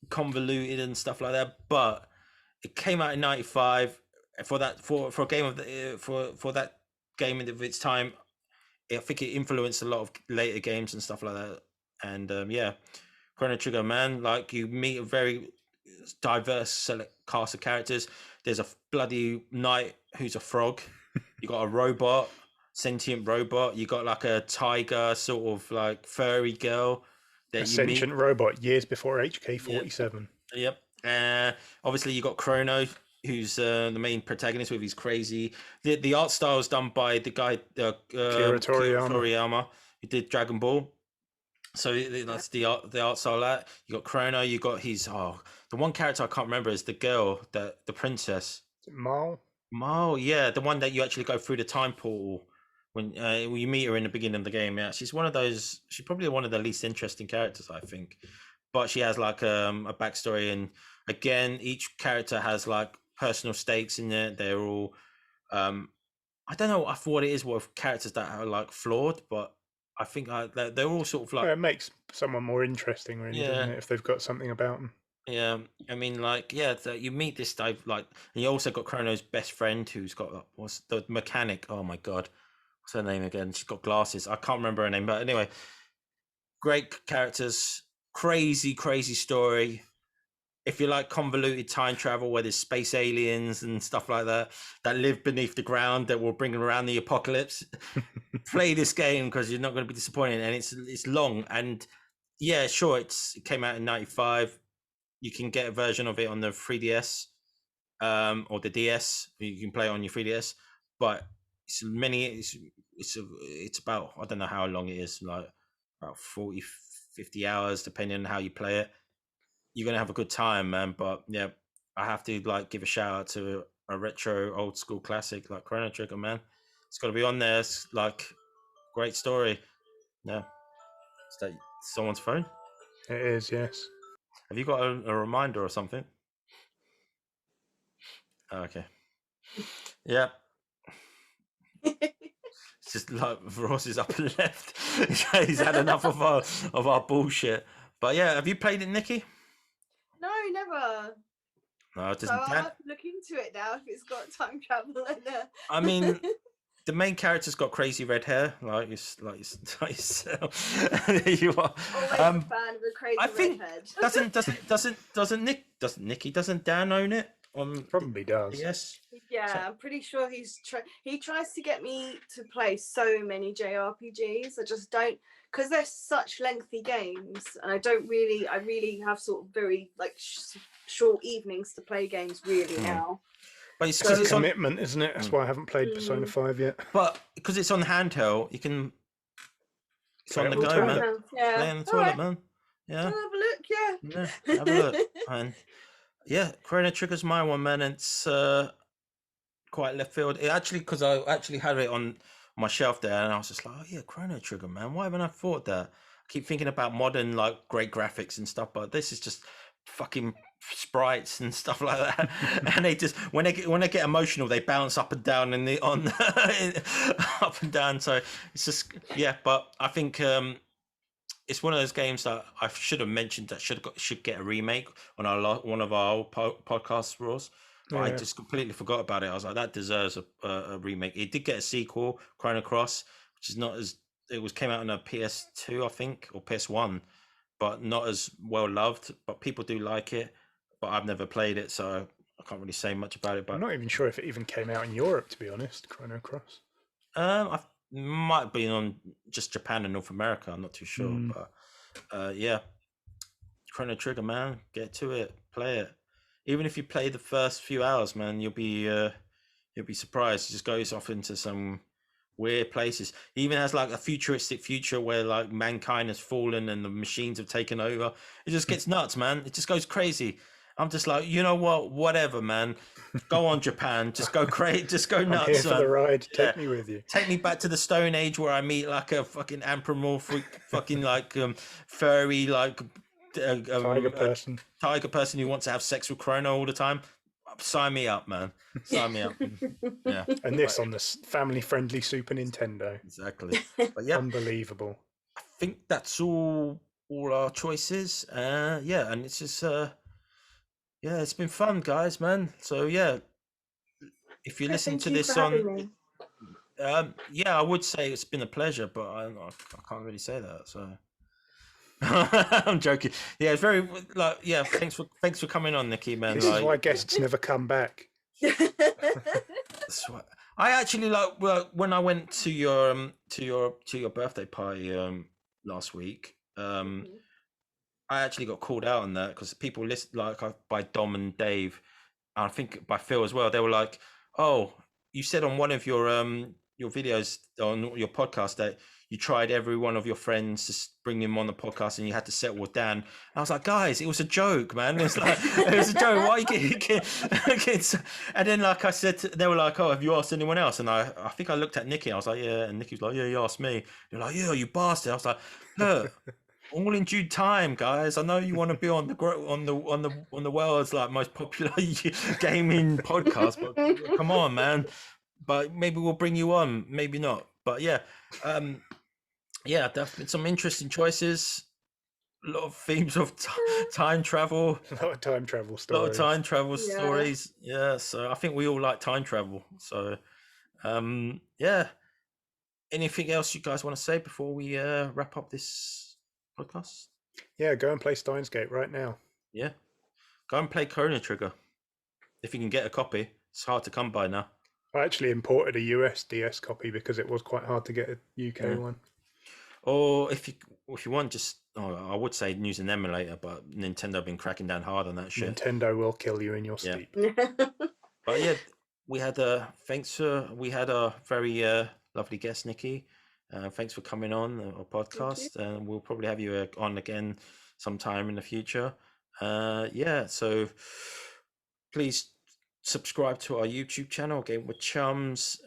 convoluted and stuff like that. But it came out in '95 for a game of for that game of its time. I think it influenced a lot of later games and stuff like that. And yeah, Chrono Trigger, man, like you meet a very diverse cast of characters. There's a bloody knight who's a frog. You got a robot, sentient robot. You got like a tiger, sort of like furry girl. A sentient robot years before HK-47. Yep. Obviously, you got Chrono, who's the main protagonist with his crazy. The art style is done by the guy Kira Toriyama, who did Dragon Ball. So that's the art style. That you got Chrono, you got his the one character I can't remember is the girl, the princess. Mal, yeah, the one that you actually go through the time portal when you meet her in the beginning of the game. Yeah, she's one of those. She's probably one of the least interesting characters, I think, but she has like a backstory, and again, each character has like personal stakes in there. They're all I don't know what it is with characters that are like flawed, but I think they're all sort of like it makes someone more interesting, really, doesn't it? If they've got something about them. Yeah, I mean, like, yeah, you meet this guy, like, and you also got Chrono's best friend who's got what's the mechanic? Oh my god, what's her name again? She's got glasses. I can't remember her name, but anyway, great characters, crazy story. If you like convoluted time travel where there's space aliens and stuff like that live beneath the ground that will bring around the apocalypse, play this game because you're not going to be disappointed. And it's long, and yeah, sure, it came out in '95. You can get a version of it on the 3DS or the DS. You can play it on your 3DS, but it's about, I don't know how long it is, like about 40, 50 hours, depending on how you play it. You're going to have a good time, man. But yeah, I have to like give a shout out to a retro old school classic like Chrono Trigger, man. It's got to be on there. It's like great story. Yeah. Is that someone's phone? It is, yes. Have you got a reminder or something? Oh, okay. Yeah. It's just like Ross is up and left. He's had enough of our bullshit. But yeah, have you played it, Nikki? No, never. No, it So doesn't. I'll have to look into it now if it's got time travel in there. I mean, the main character's got crazy red hair, like yourself. There you are. Always a fan of a crazy I think redhead. doesn't Dan own it? Probably does. Yes. Yeah, So- I'm pretty sure he tries to get me to play so many JRPGs. I just don't, because they're such lengthy games, and I really have sort of very like short evenings to play games really now. But it's It's because a it's on, commitment, isn't it? That's why I haven't played Persona 5 yet. but because it's on handheld, you can. It's Play on it the on go, the man. toilet. Yeah. Play in the All toilet, right. man. I'll Yeah. have a look. Yeah, have a look. And yeah, Chrono Trigger's my one, man. It's quite left field. It actually, because I actually had it on my shelf there, and I was just like, oh yeah, Chrono Trigger, man. Why haven't I thought that? I keep thinking about modern, like great graphics and stuff, but this is just fucking sprites and stuff like that. And they just when they get emotional, they bounce up and down in the on up and down. So it's just but I think it's one of those games that I should have mentioned that should get a remake on one of our old podcast rules. But I just completely forgot about it. I was like, that deserves a remake. It did get a sequel, Chrono Cross, which is not as came out on a PS2, I think, or PS1, but not as well loved. But people do like it. But I've never played it, so I can't really say much about it. But I'm not even sure if it even came out in Europe, to be honest. Chrono Cross. I might have been on just Japan and North America. I'm not too sure, but yeah, Chrono Trigger, man, get to it, play it. Even if you play the first few hours, man, you'll be surprised. It just goes off into some weird places. It even has like a futuristic future where like mankind has fallen and the machines have taken over. It just gets nuts, man. It just goes crazy. I'm just like, you know what? Whatever, man. Go on, Japan. Just go crazy. Just go nuts. I'm here for the ride. Yeah. Take me with you. Take me back to the Stone Age where I meet like a fucking anthropomorphic, fucking like furry like tiger person who wants to have sex with Chrono all the time. Sign me up, man. Sign me up. Yeah. And this on the family-friendly Super Nintendo. Exactly. But yeah, unbelievable. I think that's all our choices. Yeah, and it's just it's been fun, guys, man. So yeah, if you listen to this on, I would say it's been a pleasure, but I can't really say that. So I'm joking. Yeah, it's very like Thanks for coming on, Nikki, man. This is why guests never come back. I actually when I went to your birthday party last week. I actually got called out on that because people list by Dom and Dave, and I think by Phil as well. They were like, "Oh, you said on one of your videos on your podcast that you tried every one of your friends to bring him on the podcast, and you had to settle with Dan." And I was like, "Guys, it was a joke, man. It was like it was a joke. Why are you getting?" And then, like I said, they were like, "Oh, have you asked anyone else?" And I think I looked at Nikki. I was like, "Yeah," and Nikki was like, "Yeah, you asked me." They're like, "Yeah, you bastard." I was like, "Look." All in due time, guys. I know you want to be on the world's like most popular gaming podcast, but come on, man. But maybe we'll bring you on, maybe not. But yeah, there's been some interesting choices. A lot of themes of time travel. A lot of time travel stories. Yeah, so I think we all like time travel. So, yeah. Anything else you guys want to say before we wrap up this podcast? Yeah, go and play Steins Gate right now. Yeah, go and play Chrono Trigger if you can get a copy. It's hard to come by now. I actually imported a US DS copy because it was quite hard to get a UK one. Or if you want, I would say use an emulator, but Nintendo have been cracking down hard on that shit. Nintendo will kill you in your sleep. But yeah, we had a very lovely guest, Nikki. Thanks for coming on our podcast, and we'll probably have you on again sometime in the future. So please subscribe to our YouTube channel, Game with Chums,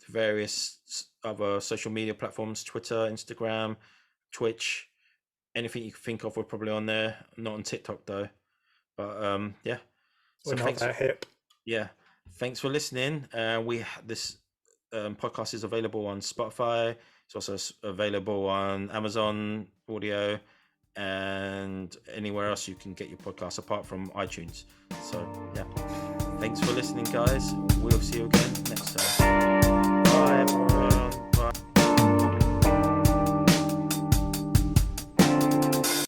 various other social media platforms, Twitter, Instagram, Twitch, anything you can think of, we're probably on there. Not on TikTok though, but yeah. So we're not that hip. Yeah, thanks for listening. This podcast is available on Spotify. It's also available on Amazon Audio, and anywhere else you can get your podcast apart from iTunes. So yeah, thanks for listening, guys. We'll see you again next time. Bye.